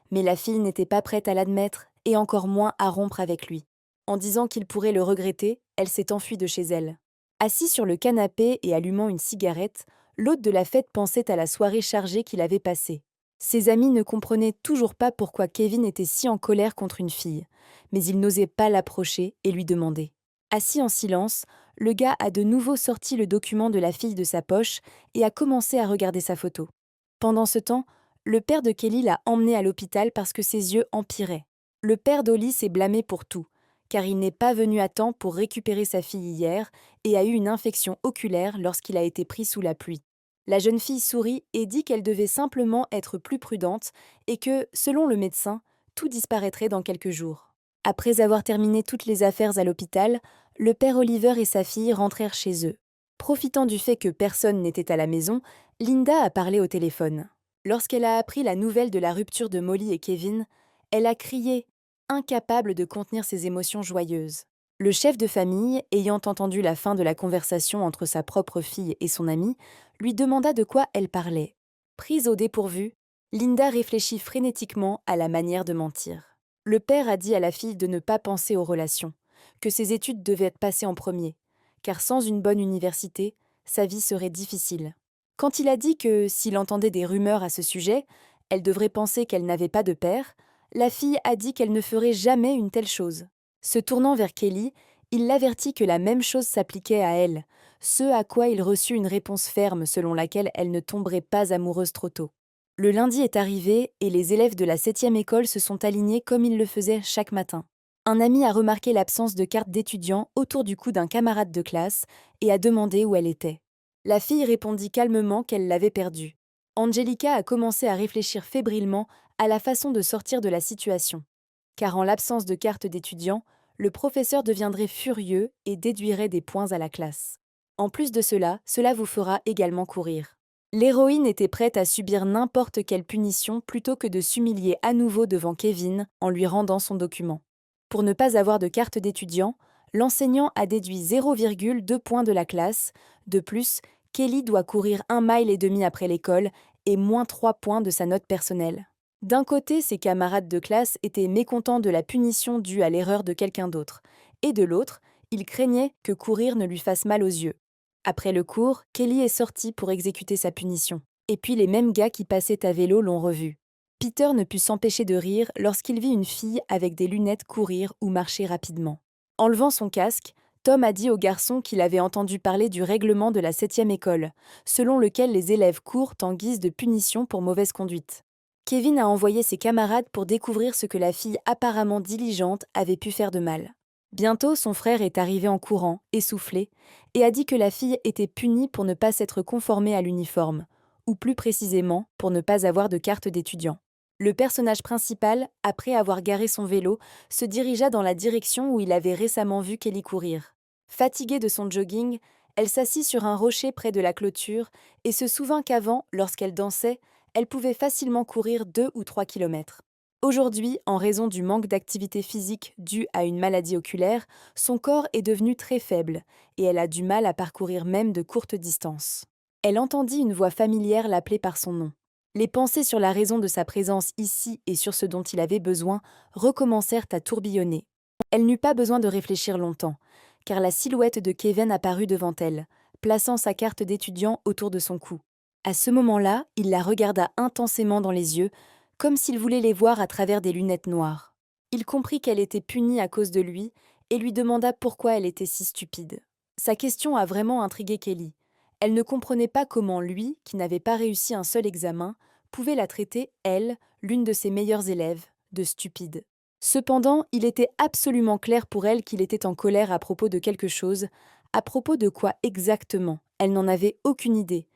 Mais la fille n'était pas prête à l'admettre, et encore moins à rompre avec lui. En disant qu'il pourrait le regretter, elle s'est enfuie de chez elle. Assis sur le canapé et allumant une cigarette, l'hôte de la fête pensait à la soirée chargée qu'il avait passée. Ses amis ne comprenaient toujours pas pourquoi Kevin était si en colère contre une fille, mais ils n'osaient pas l'approcher et lui demander. Assis en silence, le gars a de nouveau sorti le document de la fille de sa poche et a commencé à regarder sa photo. Pendant ce temps, le père de Kelly l'a emmené à l'hôpital parce que ses yeux empiraient. Le père d'Holly s'est blâmé pour tout, car il n'est pas venu à temps pour récupérer sa fille hier et a eu une infection oculaire lorsqu'il a été pris sous la pluie. La jeune fille sourit et dit qu'elle devait simplement être plus prudente et que, selon le médecin, tout disparaîtrait dans quelques jours. Après avoir terminé toutes les affaires à l'hôpital, le père Oliver et sa fille rentrèrent chez eux. Profitant du fait que personne n'était à la maison, Linda a parlé au téléphone. Lorsqu'elle a appris la nouvelle de la rupture de Molly et Kevin, elle a crié, incapable de contenir ses émotions joyeuses. Le chef de famille, ayant entendu la fin de la conversation entre sa propre fille et son amie, lui demanda de quoi elle parlait. Prise au dépourvu, Linda réfléchit frénétiquement à la manière de mentir. Le père a dit à la fille de ne pas penser aux relations, que ses études devaient être passées en premier, car sans une bonne université, sa vie serait difficile. Quand il a dit que, s'il entendait des rumeurs à ce sujet, elle devrait penser qu'elle n'avait pas de père, la fille a dit qu'elle ne ferait jamais une telle chose. Se tournant vers Kelly, il l'avertit que la même chose s'appliquait à elle, ce à quoi il reçut une réponse ferme selon laquelle elle ne tomberait pas amoureuse trop tôt. Le lundi est arrivé et les élèves de la 7e école se sont alignés comme ils le faisaient chaque matin. Un ami a remarqué l'absence de carte d'étudiant autour du cou d'un camarade de classe et a demandé où elle était. La fille répondit calmement qu'elle l'avait perdue. Angelica a commencé à réfléchir fébrilement à la façon de sortir de la situation. Car en l'absence de carte d'étudiant, le professeur deviendrait furieux et déduirait des points à la classe. En plus de cela, cela vous fera également courir. L'héroïne était prête à subir n'importe quelle punition plutôt que de s'humilier à nouveau devant Kevin en lui rendant son document. Pour ne pas avoir de carte d'étudiant, l'enseignant a déduit 0,2 points de la classe. De plus, Kelly doit courir 1,5 miles après l'école et moins 3 points de sa note personnelle. D'un côté, ses camarades de classe étaient mécontents de la punition due à l'erreur de quelqu'un d'autre, et de l'autre, ils craignaient que courir ne lui fasse mal aux yeux. Après le cours, Kelly est sortie pour exécuter sa punition. Et puis les mêmes gars qui passaient à vélo l'ont revue. Peter ne put s'empêcher de rire lorsqu'il vit une fille avec des lunettes courir ou marcher rapidement. Enlevant son casque, Tom a dit au garçon qu'il avait entendu parler du règlement de la 7e école, selon lequel les élèves courent en guise de punition pour mauvaise conduite. Kevin a envoyé ses camarades pour découvrir ce que la fille apparemment diligente avait pu faire de mal. Bientôt, son frère est arrivé en courant, essoufflé, et a dit que la fille était punie pour ne pas s'être conformée à l'uniforme, ou plus précisément pour ne pas avoir de carte d'étudiant. Le personnage principal, après avoir garé son vélo, se dirigea dans la direction où il avait récemment vu Kelly courir. Fatiguée de son jogging, elle s'assit sur un rocher près de la clôture et se souvint qu'avant, lorsqu'elle dansait, elle pouvait facilement courir 2 ou 3 kilomètres. Aujourd'hui, en raison du manque d'activité physique dû à une maladie oculaire, son corps est devenu très faible et elle a du mal à parcourir même de courtes distances. Elle entendit une voix familière l'appeler par son nom. Les pensées sur la raison de sa présence ici et sur ce dont il avait besoin recommencèrent à tourbillonner. Elle n'eut pas besoin de réfléchir longtemps, car la silhouette de Kevin apparut devant elle, plaçant sa carte d'étudiant autour de son cou. À ce moment-là, il la regarda intensément dans les yeux, comme s'il voulait les voir à travers des lunettes noires. Il comprit qu'elle était punie à cause de lui et lui demanda pourquoi elle était si stupide. Sa question a vraiment intrigué Kelly. Elle ne comprenait pas comment lui, qui n'avait pas réussi un seul examen, pouvait la traiter, elle, l'une de ses meilleures élèves, de stupide. Cependant, il était absolument clair pour elle qu'il était en colère à propos de quelque chose. À propos de quoi exactement? Elle n'en avait aucune idée,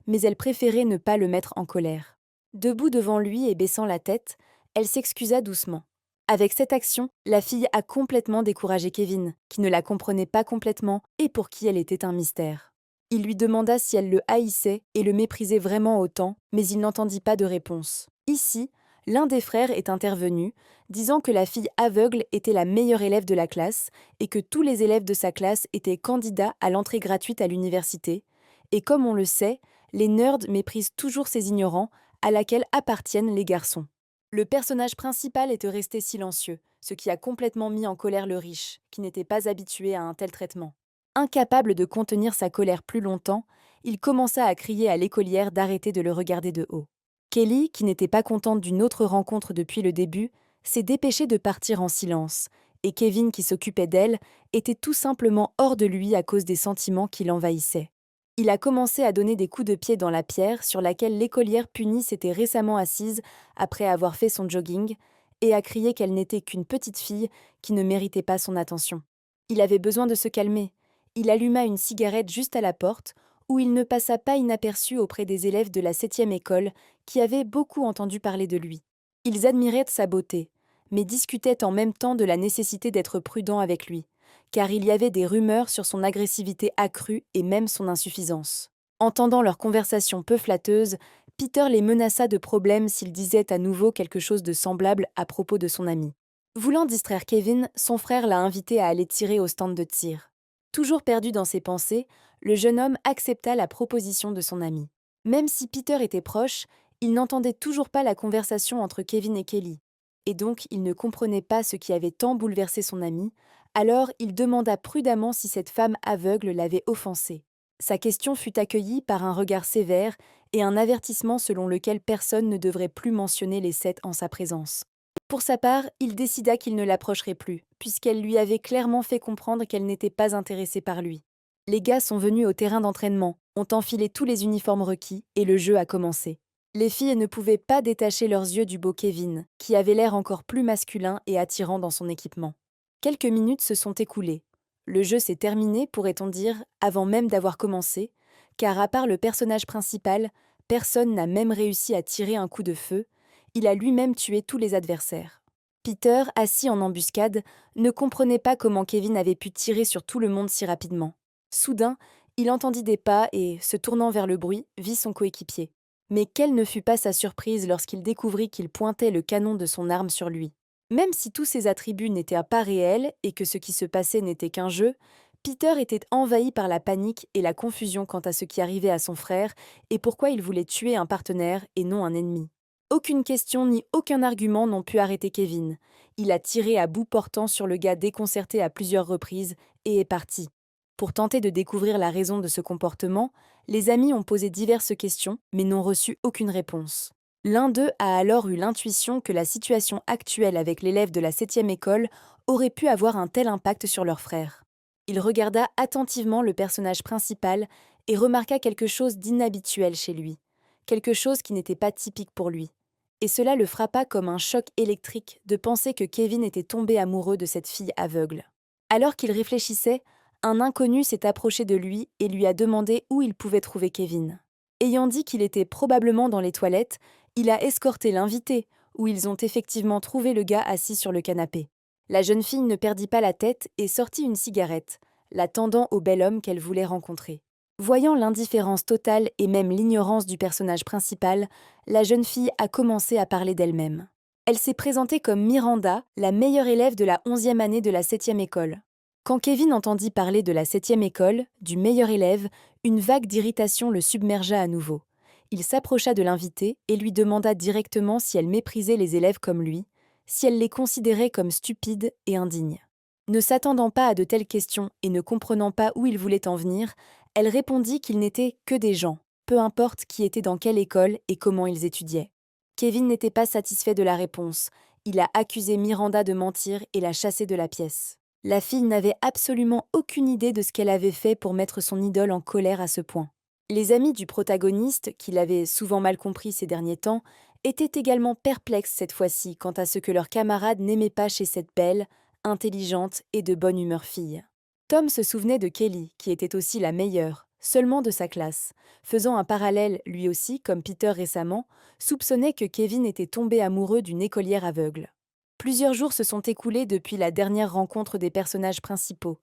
mais elle préférait ne pas le mettre en colère. Debout devant lui et baissant la tête, elle s'excusa doucement. Avec cette action, la fille a complètement découragé Kevin, qui ne la comprenait pas complètement et pour qui elle était un mystère. Il lui demanda si elle le haïssait et le méprisait vraiment autant, mais il n'entendit pas de réponse. Ici, l'un des frères est intervenu, disant que la fille aveugle était la meilleure élève de la classe et que tous les élèves de sa classe étaient candidats à l'entrée gratuite à l'université. Et comme on le sait, les nerds méprisent toujours ces ignorants, à laquelle appartiennent les garçons. Le personnage principal était resté silencieux, ce qui a complètement mis en colère le riche, qui n'était pas habitué à un tel traitement. Incapable de contenir sa colère plus longtemps, il commença à crier à l'écolière d'arrêter de le regarder de haut. Kelly, qui n'était pas contente d'une autre rencontre depuis le début, s'est dépêchée de partir en silence, et Kevin, qui s'occupait d'elle, était tout simplement hors de lui à cause des sentiments qui l'envahissaient. Il a commencé à donner des coups de pied dans la pierre sur laquelle l'écolière punie s'était récemment assise après avoir fait son jogging, et a crié qu'elle n'était qu'une petite fille qui ne méritait pas son attention. Il avait besoin de se calmer. Il alluma une cigarette juste à la porte, où il ne passa pas inaperçu auprès des élèves de la 7e école qui avaient beaucoup entendu parler de lui. Ils admiraient sa beauté, mais discutaient en même temps de la nécessité d'être prudent avec lui, car il y avait des rumeurs sur son agressivité accrue et même son insuffisance. Entendant leur conversation peu flatteuse, Peter les menaça de problèmes s'ils disaient à nouveau quelque chose de semblable à propos de son ami. Voulant distraire Kevin, son frère l'a invité à aller tirer au stand de tir. Toujours perdu dans ses pensées, le jeune homme accepta la proposition de son ami. Même si Peter était proche, il n'entendait toujours pas la conversation entre Kevin et Kelly, et donc il ne comprenait pas ce qui avait tant bouleversé son ami. Alors il demanda prudemment si cette femme aveugle l'avait offensé. Sa question fut accueillie par un regard sévère et un avertissement selon lequel personne ne devrait plus mentionner les sept en sa présence. Pour sa part, il décida qu'il ne l'approcherait plus, puisqu'elle lui avait clairement fait comprendre qu'elle n'était pas intéressée par lui. Les gars sont venus au terrain d'entraînement, ont enfilé tous les uniformes requis, et le jeu a commencé. Les filles ne pouvaient pas détacher leurs yeux du beau Kevin, qui avait l'air encore plus masculin et attirant dans son équipement. Quelques minutes se sont écoulées. Le jeu s'est terminé, pourrait-on dire, avant même d'avoir commencé, car à part le personnage principal, Personne n'a même réussi à tirer un coup de feu. Il a lui-même tué tous les adversaires. Peter, assis en embuscade, ne comprenait pas comment Kevin avait pu tirer sur tout le monde si rapidement. Soudain, il entendit des pas et, se tournant vers le bruit, vit son coéquipier. Mais quelle ne fut pas sa surprise lorsqu'il découvrit qu'il pointait le canon de son arme sur lui. Même si tous ses attributs n'étaient pas réels et que ce qui se passait n'était qu'un jeu, Peter était envahi par la panique et la confusion quant à ce qui arrivait à son frère et pourquoi il voulait tuer un partenaire et non un ennemi. Aucune question ni aucun argument n'ont pu arrêter Kevin. Il a tiré à bout portant sur le gars déconcerté à plusieurs reprises et est parti. Pour tenter de découvrir la raison de ce comportement, les amis ont posé diverses questions mais n'ont reçu aucune réponse. L'un d'eux a alors eu l'intuition que la situation actuelle avec l'élève de la 7e école aurait pu avoir un tel impact sur leur frère. Il regarda attentivement le personnage principal et remarqua quelque chose d'inhabituel chez lui, quelque chose qui n'était pas typique pour lui. Et cela le frappa comme un choc électrique de penser que Kevin était tombé amoureux de cette fille aveugle. Alors qu'il réfléchissait, un inconnu s'est approché de lui et lui a demandé où il pouvait trouver Kevin. Ayant dit qu'il était probablement dans les toilettes, il a escorté l'invité, où ils ont effectivement trouvé le gars assis sur le canapé. La jeune fille ne perdit pas la tête et sortit une cigarette, la tendant au bel homme qu'elle voulait rencontrer. Voyant l'indifférence totale et même l'ignorance du personnage principal, la jeune fille a commencé à parler d'elle-même. Elle s'est présentée comme Miranda, la meilleure élève de la 11e année de la 7e école. Quand Kevin entendit parler de la 7e école, du meilleur élève, une vague d'irritation le submergea à nouveau. Il s'approcha de l'invitée et lui demanda directement si elle méprisait les élèves comme lui, si elle les considérait comme stupides et indignes. Ne s'attendant pas à de telles questions et ne comprenant pas où il voulait en venir, elle répondit qu'ils n'étaient que des gens, peu importe qui était dans quelle école et comment ils étudiaient. Kevin n'était pas satisfait de la réponse. Il a accusé Miranda de mentir et l'a chassée de la pièce. La fille n'avait absolument aucune idée de ce qu'elle avait fait pour mettre son idole en colère à ce point. Les amis du protagoniste, qui l'avaient souvent mal compris ces derniers temps, étaient également perplexes cette fois-ci quant à ce que leurs camarades n'aimaient pas chez cette belle, intelligente et de bonne humeur fille. Tom se souvenait de Kelly, qui était aussi la meilleure, seulement de sa classe, faisant un parallèle, lui aussi, comme Peter récemment, soupçonnait que Kevin était tombé amoureux d'une écolière aveugle. Plusieurs jours se sont écoulés depuis la dernière rencontre des personnages principaux.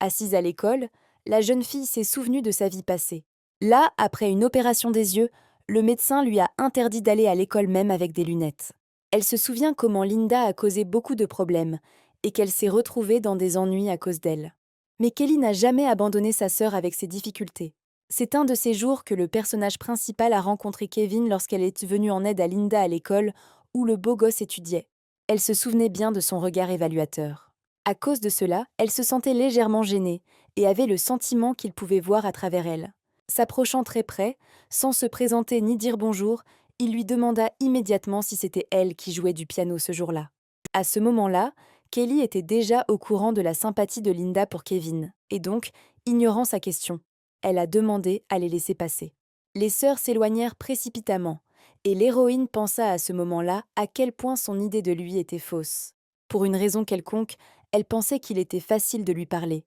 Assise à l'école, la jeune fille s'est souvenue de sa vie passée. Là, après une opération des yeux, le médecin lui a interdit d'aller à l'école même avec des lunettes. Elle se souvient comment Linda a causé beaucoup de problèmes et qu'elle s'est retrouvée dans des ennuis à cause d'elle. Mais Kelly n'a jamais abandonné sa sœur avec ses difficultés. C'est un de ces jours que le personnage principal a rencontré Kevin lorsqu'elle est venue en aide à Linda à l'école où le beau gosse étudiait. Elle se souvenait bien de son regard évaluateur. À cause de cela, elle se sentait légèrement gênée et avait le sentiment qu'il pouvait voir à travers elle. S'approchant très près, sans se présenter ni dire bonjour, il lui demanda immédiatement si c'était elle qui jouait du piano ce jour-là. À ce moment-là, Kelly était déjà au courant de la sympathie de Linda pour Kevin, et donc, ignorant sa question, elle a demandé à les laisser passer. Les sœurs s'éloignèrent précipitamment, et l'héroïne pensa à ce moment-là à quel point son idée de lui était fausse. Pour une raison quelconque, elle pensait qu'il était facile de lui parler,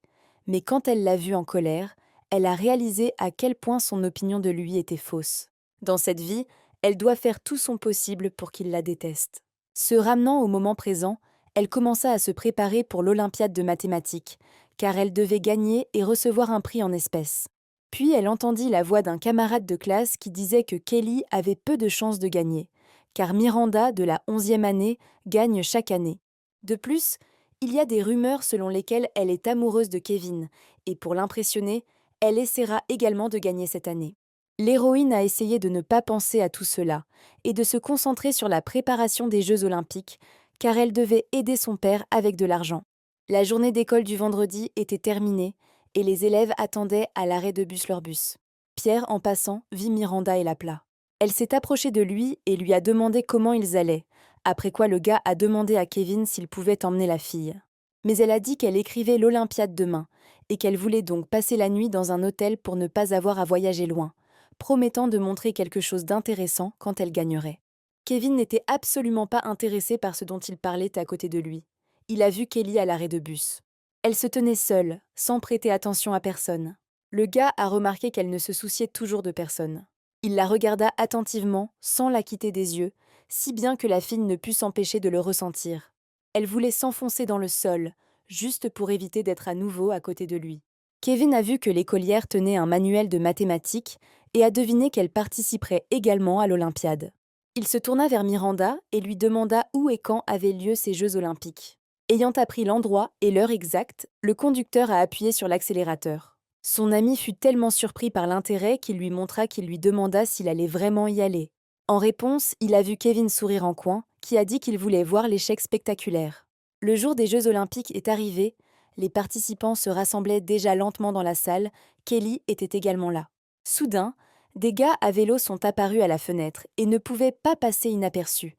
mais quand elle l'a vu en colère, elle a réalisé à quel point son opinion de lui était fausse. Dans cette vie, elle doit faire tout son possible pour qu'il la déteste. Se ramenant au moment présent, elle commença à se préparer pour l'Olympiade de mathématiques, car elle devait gagner et recevoir un prix en espèces. Puis elle entendit la voix d'un camarade de classe qui disait que Kelly avait peu de chances de gagner, car Miranda, de la 11e année, gagne chaque année. De plus, il y a des rumeurs selon lesquelles elle est amoureuse de Kevin, et pour l'impressionner, elle essaiera également de gagner cette année. L'héroïne a essayé de ne pas penser à tout cela, et de se concentrer sur la préparation des Jeux olympiques, car elle devait aider son père avec de l'argent. La journée d'école du vendredi était terminée, et les élèves attendaient à l'arrêt de bus leur bus. Pierre, en passant, vit Miranda et l'appela. Elle s'est approchée de lui et lui a demandé comment ils allaient, après quoi le gars a demandé à Kevin s'il pouvait emmener la fille. Mais elle a dit qu'elle écrivait l'Olympiade demain, et qu'elle voulait donc passer la nuit dans un hôtel pour ne pas avoir à voyager loin, promettant de montrer quelque chose d'intéressant quand elle gagnerait. Kevin n'était absolument pas intéressé par ce dont il parlait à côté de lui. Il a vu Kelly à l'arrêt de bus. Elle se tenait seule, sans prêter attention à personne. Le gars a remarqué qu'elle ne se souciait toujours de personne. Il la regarda attentivement, sans la quitter des yeux, si bien que la fille ne put s'empêcher de le ressentir. Elle voulait s'enfoncer dans le sol, juste pour éviter d'être à nouveau à côté de lui. Kevin a vu que l'écolière tenait un manuel de mathématiques et a deviné qu'elle participerait également à l'Olympiade. Il se tourna vers Miranda et lui demanda où et quand avaient lieu ces Jeux olympiques. Ayant appris l'endroit et l'heure exacte, le conducteur a appuyé sur l'accélérateur. Son ami fut tellement surpris par l'intérêt qu'il lui montra qu'il lui demanda s'il allait vraiment y aller. En réponse, il a vu Kevin sourire en coin, qui a dit qu'il voulait voir l'échec spectaculaire. Le jour des Jeux olympiques est arrivé, les participants se rassemblaient déjà lentement dans la salle, Kelly était également là. Soudain, des gars à vélo sont apparus à la fenêtre et ne pouvaient pas passer inaperçus.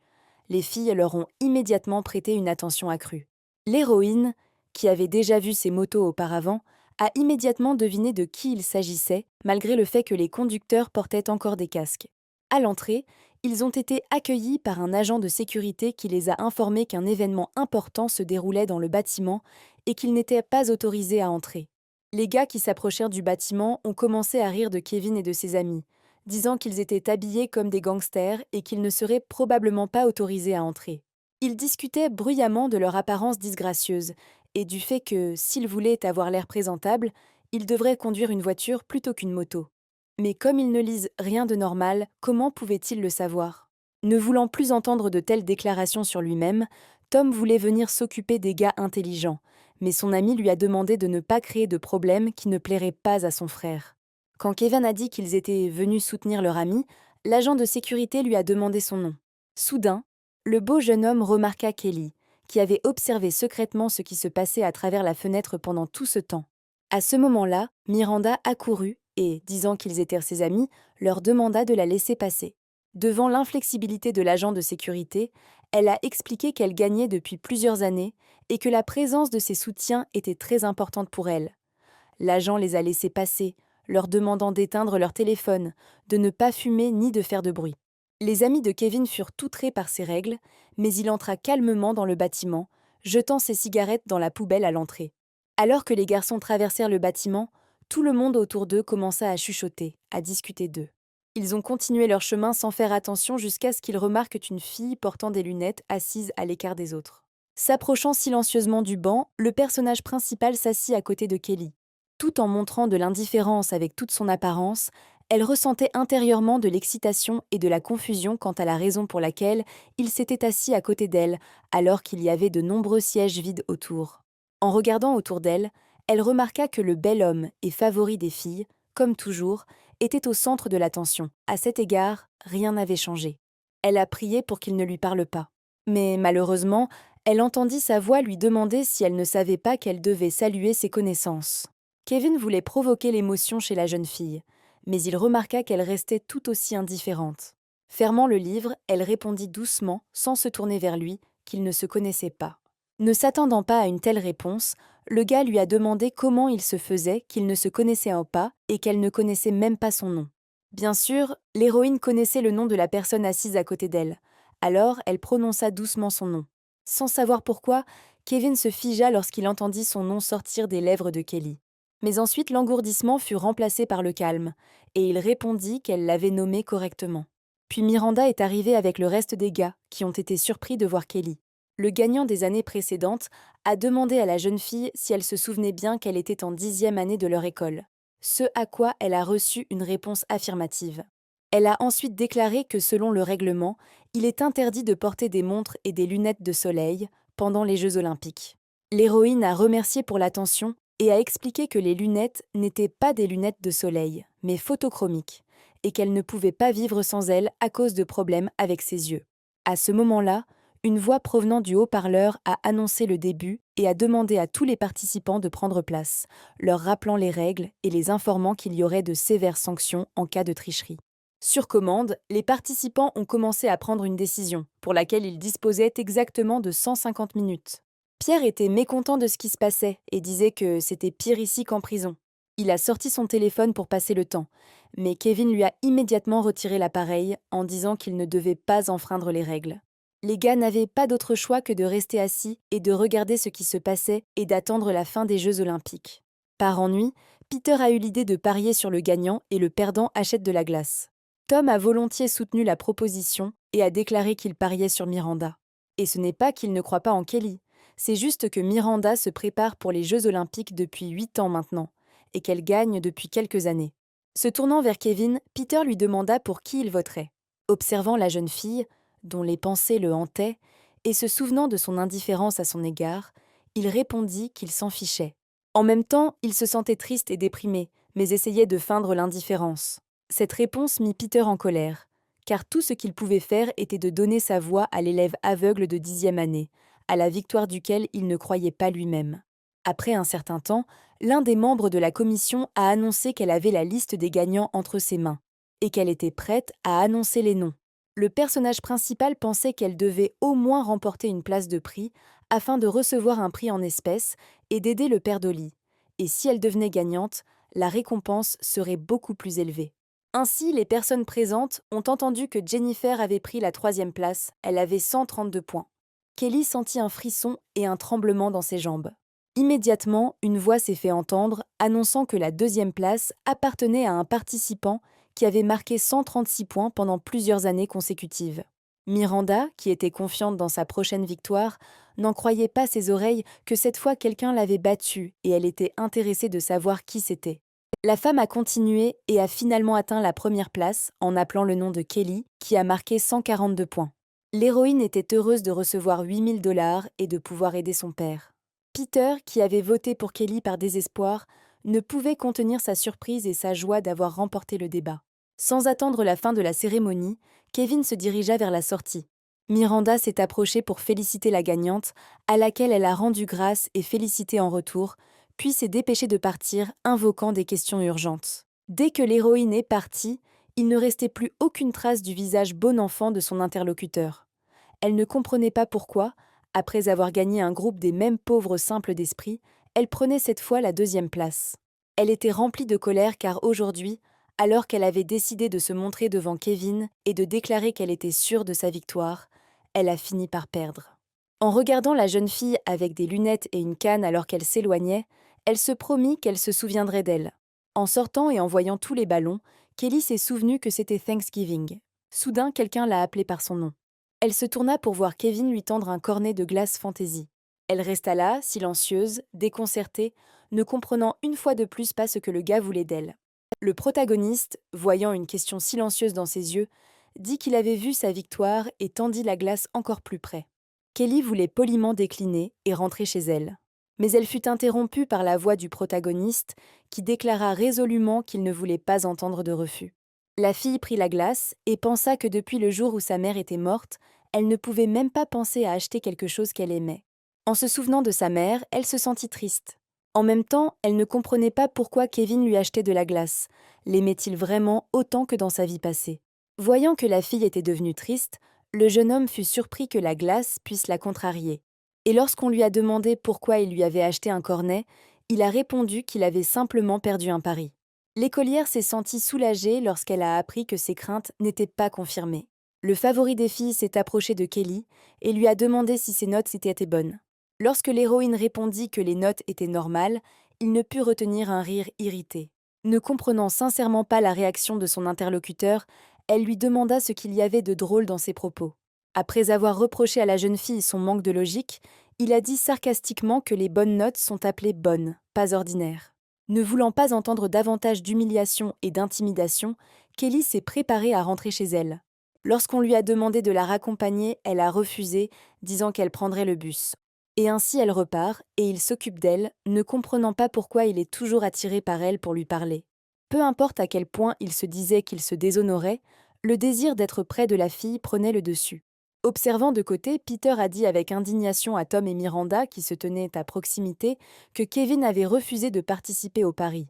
Les filles leur ont immédiatement prêté une attention accrue. L'héroïne, qui avait déjà vu ces motos auparavant, a immédiatement deviné de qui il s'agissait, malgré le fait que les conducteurs portaient encore des casques. À l'entrée, ils ont été accueillis par un agent de sécurité qui les a informés qu'un événement important se déroulait dans le bâtiment et qu'ils n'étaient pas autorisés à entrer. Les gars qui s'approchèrent du bâtiment ont commencé à rire de Kevin et de ses amis, disant qu'ils étaient habillés comme des gangsters et qu'ils ne seraient probablement pas autorisés à entrer. Ils discutaient bruyamment de leur apparence disgracieuse et du fait que, s'ils voulaient avoir l'air présentable, ils devraient conduire une voiture plutôt qu'une moto. Mais comme ils ne lisent rien de normal, comment pouvaient-ils le savoir? Ne voulant plus entendre de telles déclarations sur lui-même, Tom voulait venir s'occuper des gars intelligents, mais son ami lui a demandé de ne pas créer de problème qui ne plairait pas à son frère. Quand Kevin a dit qu'ils étaient venus soutenir leur ami, l'agent de sécurité lui a demandé son nom. Soudain, le beau jeune homme remarqua Kelly, qui avait observé secrètement ce qui se passait à travers la fenêtre pendant tout ce temps. À ce moment-là, Miranda accourut et, disant qu'ils étaient ses amis, leur demanda de la laisser passer. Devant l'inflexibilité de l'agent de sécurité, elle a expliqué qu'elle gagnait depuis plusieurs années et que la présence de ses soutiens était très importante pour elle. L'agent les a laissés passer, leur demandant d'éteindre leur téléphone, de ne pas fumer ni de faire de bruit. Les amis de Kevin furent outrés par ces règles, mais il entra calmement dans le bâtiment, jetant ses cigarettes dans la poubelle à l'entrée. Alors que les garçons traversèrent le bâtiment, tout le monde autour d'eux commença à chuchoter, à discuter d'eux. Ils ont continué leur chemin sans faire attention jusqu'à ce qu'ils remarquent une fille portant des lunettes assise à l'écart des autres. S'approchant silencieusement du banc, le personnage principal s'assit à côté de Kelly. Tout en montrant de l'indifférence avec toute son apparence, elle ressentait intérieurement de l'excitation et de la confusion quant à la raison pour laquelle il s'était assis à côté d'elle, alors qu'il y avait de nombreux sièges vides autour. En regardant autour d'elle, elle remarqua que le bel homme et favori des filles, comme toujours, était au centre de l'attention. À cet égard, rien n'avait changé. Elle a prié pour qu'il ne lui parle pas. Mais malheureusement, elle entendit sa voix lui demander si elle ne savait pas qu'elle devait saluer ses connaissances. Kevin voulait provoquer l'émotion chez la jeune fille, mais il remarqua qu'elle restait tout aussi indifférente. Fermant le livre, elle répondit doucement, sans se tourner vers lui, qu'ils ne se connaissaient pas. Ne s'attendant pas à une telle réponse, le gars lui a demandé comment il se faisait qu'ils ne se connaissaient pas et qu'elle ne connaissait même pas son nom. Bien sûr, l'héroïne connaissait le nom de la personne assise à côté d'elle, alors elle prononça doucement son nom. Sans savoir pourquoi, Kevin se figea lorsqu'il entendit son nom sortir des lèvres de Kelly. Mais ensuite l'engourdissement fut remplacé par le calme, et il répondit qu'elle l'avait nommé correctement. Puis Miranda est arrivée avec le reste des gars, qui ont été surpris de voir Kelly. Le gagnant des années précédentes a demandé à la jeune fille si elle se souvenait bien qu'elle était en 10e année de leur école, ce à quoi elle a reçu une réponse affirmative. Elle a ensuite déclaré que selon le règlement, il est interdit de porter des montres et des lunettes de soleil pendant les Jeux olympiques. L'héroïne a remercié pour l'attention et a expliqué que les lunettes n'étaient pas des lunettes de soleil, mais photochromiques, et qu'elle ne pouvait pas vivre sans elles à cause de problèmes avec ses yeux. À ce moment-là, une voix provenant du haut-parleur a annoncé le début et a demandé à tous les participants de prendre place, leur rappelant les règles et les informant qu'il y aurait de sévères sanctions en cas de tricherie. Sur commande, les participants ont commencé à prendre une décision, pour laquelle ils disposaient exactement de 150 minutes. Pierre était mécontent de ce qui se passait et disait que c'était pire ici qu'en prison. Il a sorti son téléphone pour passer le temps, mais Kevin lui a immédiatement retiré l'appareil en disant qu'il ne devait pas enfreindre les règles. Les gars n'avaient pas d'autre choix que de rester assis et de regarder ce qui se passait et d'attendre la fin des Jeux olympiques. Par ennui, Peter a eu l'idée de parier sur le gagnant et le perdant achète de la glace. Tom a volontiers soutenu la proposition et a déclaré qu'il pariait sur Miranda. Et ce n'est pas qu'il ne croit pas en Kelly, c'est juste que Miranda se prépare pour les Jeux Olympiques depuis 8 ans maintenant, et qu'elle gagne depuis quelques années. Se tournant vers Kevin, Peter lui demanda pour qui il voterait. Observant la jeune fille, dont les pensées le hantaient, et se souvenant de son indifférence à son égard, il répondit qu'il s'en fichait. En même temps, il se sentait triste et déprimé, mais essayait de feindre l'indifférence. Cette réponse mit Peter en colère, car tout ce qu'il pouvait faire était de donner sa voix à l'élève aveugle de 10e année, à la victoire duquel il ne croyait pas lui-même. Après un certain temps, l'un des membres de la commission a annoncé qu'elle avait la liste des gagnants entre ses mains, et qu'elle était prête à annoncer les noms. Le personnage principal pensait qu'elle devait au moins remporter une place de prix afin de recevoir un prix en espèces et d'aider le père d'Ollie. Et si elle devenait gagnante, la récompense serait beaucoup plus élevée. Ainsi, les personnes présentes ont entendu que Jennifer avait pris la 3e place, elle avait 132 points. Kelly sentit un frisson et un tremblement dans ses jambes. Immédiatement, une voix s'est fait entendre, annonçant que la 2e place appartenait à un participant qui avait marqué 136 points pendant plusieurs années consécutives. Miranda, qui était confiante dans sa prochaine victoire, n'en croyait pas ses oreilles que cette fois quelqu'un l'avait battue et elle était intéressée de savoir qui c'était. La femme a continué et a finalement atteint la 1e place en appelant le nom de Kelly, qui a marqué 142 points. L'héroïne était heureuse de recevoir 8 000 $ et de pouvoir aider son père. Peter, qui avait voté pour Kelly par désespoir, ne pouvait contenir sa surprise et sa joie d'avoir remporté le débat. Sans attendre la fin de la cérémonie, Kevin se dirigea vers la sortie. Miranda s'est approchée pour féliciter la gagnante, à laquelle elle a rendu grâce et félicité en retour, puis s'est dépêchée de partir, invoquant des questions urgentes. Dès que l'héroïne est partie, il ne restait plus aucune trace du visage bon enfant de son interlocuteur. Elle ne comprenait pas pourquoi, après avoir gagné un groupe des mêmes pauvres simples d'esprit, elle prenait cette fois la 2e place. Elle était remplie de colère car aujourd'hui, alors qu'elle avait décidé de se montrer devant Kevin et de déclarer qu'elle était sûre de sa victoire, elle a fini par perdre. En regardant la jeune fille avec des lunettes et une canne alors qu'elle s'éloignait, elle se promit qu'elle se souviendrait d'elle. En sortant et en voyant tous les ballons, Kelly s'est souvenue que c'était Thanksgiving. Soudain, quelqu'un l'a appelée par son nom. Elle se tourna pour voir Kevin lui tendre un cornet de glace fantaisie. Elle resta là, silencieuse, déconcertée, ne comprenant une fois de plus pas ce que le gars voulait d'elle. Le protagoniste, voyant une question silencieuse dans ses yeux, dit qu'il avait vu sa victoire et tendit la glace encore plus près. Kelly voulait poliment décliner et rentrer chez elle. Mais elle fut interrompue par la voix du protagoniste qui déclara résolument qu'il ne voulait pas entendre de refus. La fille prit la glace et pensa que depuis le jour où sa mère était morte, elle ne pouvait même pas penser à acheter quelque chose qu'elle aimait. En se souvenant de sa mère, elle se sentit triste. En même temps, elle ne comprenait pas pourquoi Kevin lui achetait de la glace. L'aimait-il vraiment autant que dans sa vie passée? Voyant que la fille était devenue triste, le jeune homme fut surpris que la glace puisse la contrarier. Et lorsqu'on lui a demandé pourquoi il lui avait acheté un cornet, il a répondu qu'il avait simplement perdu un pari. L'écolière s'est sentie soulagée lorsqu'elle a appris que ses craintes n'étaient pas confirmées. Le favori des filles s'est approché de Kelly et lui a demandé si ses notes étaient bonnes. Lorsque l'héroïne répondit que les notes étaient normales, il ne put retenir un rire irrité. Ne comprenant sincèrement pas la réaction de son interlocuteur, elle lui demanda ce qu'il y avait de drôle dans ses propos. Après avoir reproché à la jeune fille son manque de logique, il a dit sarcastiquement que les bonnes notes sont appelées bonnes, pas ordinaires. Ne voulant pas entendre davantage d'humiliation et d'intimidation, Kelly s'est préparée à rentrer chez elle. Lorsqu'on lui a demandé de la raccompagner, elle a refusé, disant qu'elle prendrait le bus. Et ainsi elle repart, et il s'occupe d'elle, ne comprenant pas pourquoi il est toujours attiré par elle pour lui parler. Peu importe à quel point il se disait qu'il se déshonorait, le désir d'être près de la fille prenait le dessus. Observant de côté, Peter a dit avec indignation à Tom et Miranda, qui se tenaient à proximité, que Kevin avait refusé de participer au pari.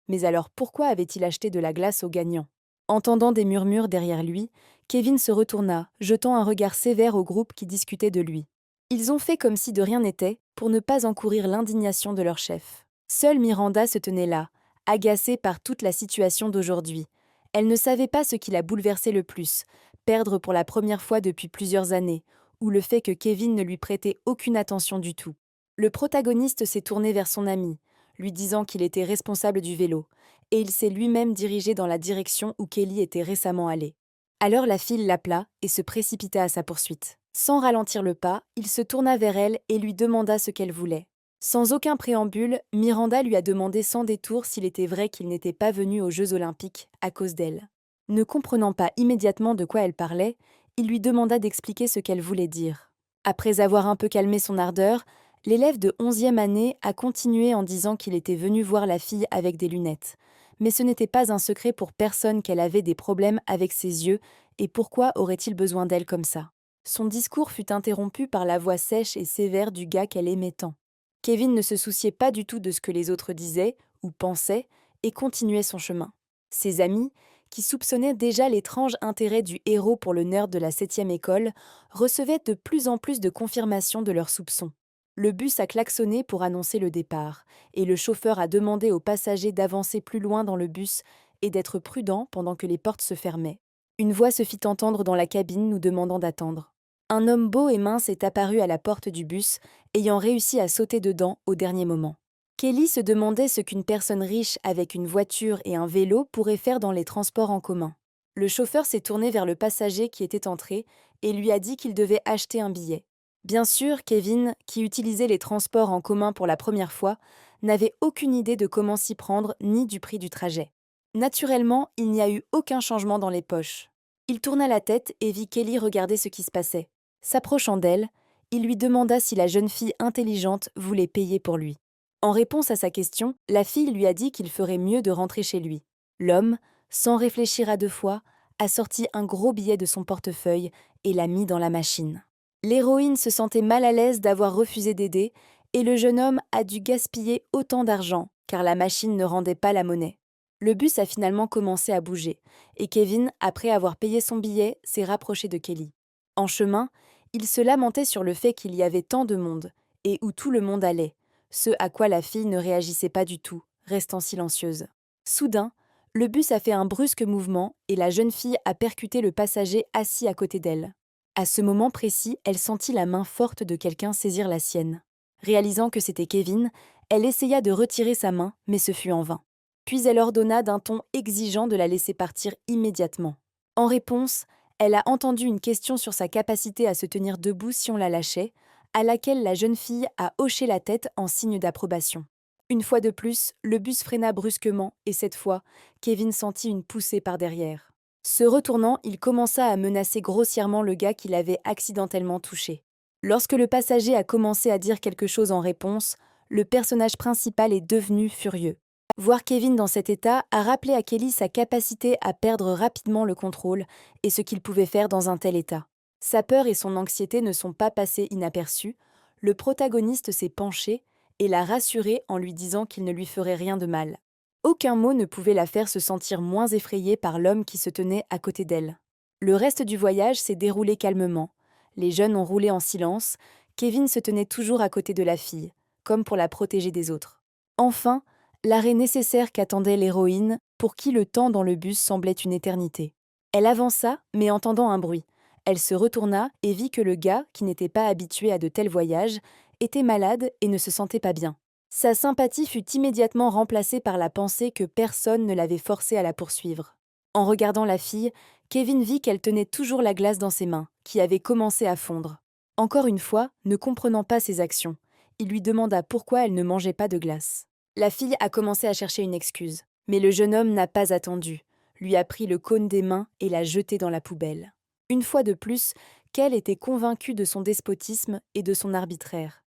Mais alors pourquoi avait-il acheté de la glace aux gagnants? Entendant des murmures derrière lui, Kevin se retourna, jetant un regard sévère au groupe qui discutait de lui. Ils ont fait comme si de rien n'était, pour ne pas encourir l'indignation de leur chef. Seule Miranda se tenait là, agacée par toute la situation d'aujourd'hui. Elle ne savait pas ce qui la bouleversait le plus, perdre pour la première fois depuis plusieurs années, ou le fait que Kevin ne lui prêtait aucune attention du tout. Le protagoniste s'est tourné vers son ami, lui disant qu'il était responsable du vélo, et il s'est lui-même dirigé dans la direction où Kelly était récemment allée. Alors la fille l'appela et se précipita à sa poursuite. Sans ralentir le pas, il se tourna vers elle et lui demanda ce qu'elle voulait. Sans aucun préambule, Miranda lui a demandé sans détour s'il était vrai qu'il n'était pas venu aux Jeux Olympiques à cause d'elle. Ne comprenant pas immédiatement de quoi elle parlait, il lui demanda d'expliquer ce qu'elle voulait dire. Après avoir un peu calmé son ardeur, l'élève de 11e année a continué en disant qu'il était venu voir la fille avec des lunettes. Mais ce n'était pas un secret pour personne qu'elle avait des problèmes avec ses yeux, et pourquoi aurait-il besoin d'elle comme ça? Son discours fut interrompu par la voix sèche et sévère du gars qu'elle aimait tant. Kevin ne se souciait pas du tout de ce que les autres disaient ou pensaient et continuait son chemin. Ses amis, qui soupçonnaient déjà l'étrange intérêt du héros pour le nerd de la 7e école, recevaient de plus en plus de confirmations de leurs soupçons. Le bus a klaxonné pour annoncer le départ, et le chauffeur a demandé aux passagers d'avancer plus loin dans le bus et d'être prudents pendant que les portes se fermaient. Une voix se fit entendre dans la cabine nous demandant d'attendre. Un homme beau et mince est apparu à la porte du bus, ayant réussi à sauter dedans au dernier moment. Kelly se demandait ce qu'une personne riche avec une voiture et un vélo pourrait faire dans les transports en commun. Le chauffeur s'est tourné vers le passager qui était entré et lui a dit qu'il devait acheter un billet. Bien sûr, Kevin, qui utilisait les transports en commun pour la première fois, n'avait aucune idée de comment s'y prendre ni du prix du trajet. Naturellement, il n'y a eu aucun changement dans les poches. Il tourna la tête et vit Kelly regarder ce qui se passait. S'approchant d'elle, il lui demanda si la jeune fille intelligente voulait payer pour lui. En réponse à sa question, la fille lui a dit qu'il ferait mieux de rentrer chez lui. L'homme, sans réfléchir à deux fois, a sorti un gros billet de son portefeuille et l'a mis dans la machine. L'héroïne se sentait mal à l'aise d'avoir refusé d'aider, et le jeune homme a dû gaspiller autant d'argent, car la machine ne rendait pas la monnaie. Le bus a finalement commencé à bouger, et Kevin, après avoir payé son billet, s'est rapproché de Kelly. En chemin, il se lamentait sur le fait qu'il y avait tant de monde, et où tout le monde allait, ce à quoi la fille ne réagissait pas du tout, restant silencieuse. Soudain, le bus a fait un brusque mouvement, et la jeune fille a percuté le passager assis à côté d'elle. À ce moment précis, elle sentit la main forte de quelqu'un saisir la sienne. Réalisant que c'était Kevin, elle essaya de retirer sa main, mais ce fut en vain. Puis elle ordonna d'un ton exigeant de la laisser partir immédiatement. En réponse, elle a entendu une question sur sa capacité à se tenir debout si on la lâchait, à laquelle la jeune fille a hoché la tête en signe d'approbation. Une fois de plus, le bus freina brusquement et cette fois, Kevin sentit une poussée par derrière. Se retournant, il commença à menacer grossièrement le gars qui l'avait accidentellement touché. Lorsque le passager a commencé à dire quelque chose en réponse, le personnage principal est devenu furieux. Voir Kevin dans cet état a rappelé à Kelly sa capacité à perdre rapidement le contrôle et ce qu'il pouvait faire dans un tel état. Sa peur et son anxiété ne sont pas passées inaperçues, le protagoniste s'est penché et l'a rassurée en lui disant qu'il ne lui ferait rien de mal. Aucun mot ne pouvait la faire se sentir moins effrayée par l'homme qui se tenait à côté d'elle. Le reste du voyage s'est déroulé calmement. Les jeunes ont roulé en silence, Kevin se tenait toujours à côté de la fille, comme pour la protéger des autres. Enfin, l'arrêt nécessaire qu'attendait l'héroïne, pour qui le temps dans le bus semblait une éternité. Elle avança, mais entendant un bruit. Elle se retourna et vit que le gars, qui n'était pas habitué à de tels voyages, était malade et ne se sentait pas bien. Sa sympathie fut immédiatement remplacée par la pensée que personne ne l'avait forcé à la poursuivre. En regardant la fille, Kevin vit qu'elle tenait toujours la glace dans ses mains, qui avait commencé à fondre. Encore une fois, ne comprenant pas ses actions, il lui demanda pourquoi elle ne mangeait pas de glace. La fille a commencé à chercher une excuse, mais le jeune homme n'a pas attendu, lui a pris le cône des mains et l'a jeté dans la poubelle. Une fois de plus, Kell était convaincue de son despotisme et de son arbitraire.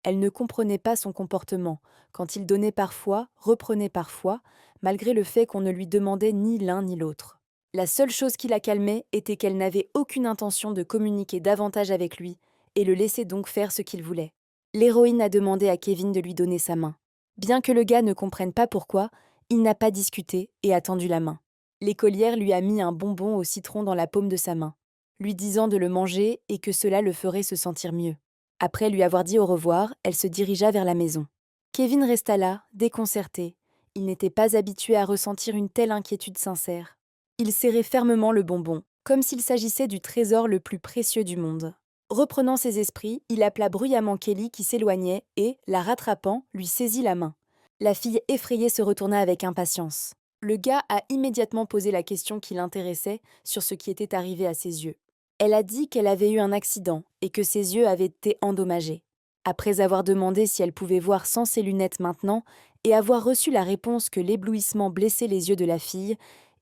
Elle ne comprenait pas son comportement, quand il donnait parfois, reprenait parfois, malgré le fait qu'on ne lui demandait ni l'un ni l'autre. La seule chose qui la calmait était qu'elle n'avait aucune intention de communiquer davantage avec lui et le laissait donc faire ce qu'il voulait. L'héroïne a demandé à Kevin de lui donner sa main. Bien que le gars ne comprenne pas pourquoi, il n'a pas discuté et a tendu la main. L'écolière lui a mis un bonbon au citron dans la paume de sa main, lui disant de le manger et que cela le ferait se sentir mieux. Après lui avoir dit au revoir, elle se dirigea vers la maison. Kevin resta là, déconcerté. Il n'était pas habitué à ressentir une telle inquiétude sincère. Il serrait fermement le bonbon, comme s'il s'agissait du trésor le plus précieux du monde. Reprenant ses esprits, il appela bruyamment Kelly qui s'éloignait et, la rattrapant, lui saisit la main. La fille effrayée se retourna avec impatience. Le gars a immédiatement posé la question qui l'intéressait sur ce qui était arrivé à ses yeux. Elle a dit qu'elle avait eu un accident et que ses yeux avaient été endommagés. Après avoir demandé si elle pouvait voir sans ses lunettes maintenant et avoir reçu la réponse que l'éblouissement blessait les yeux de la fille,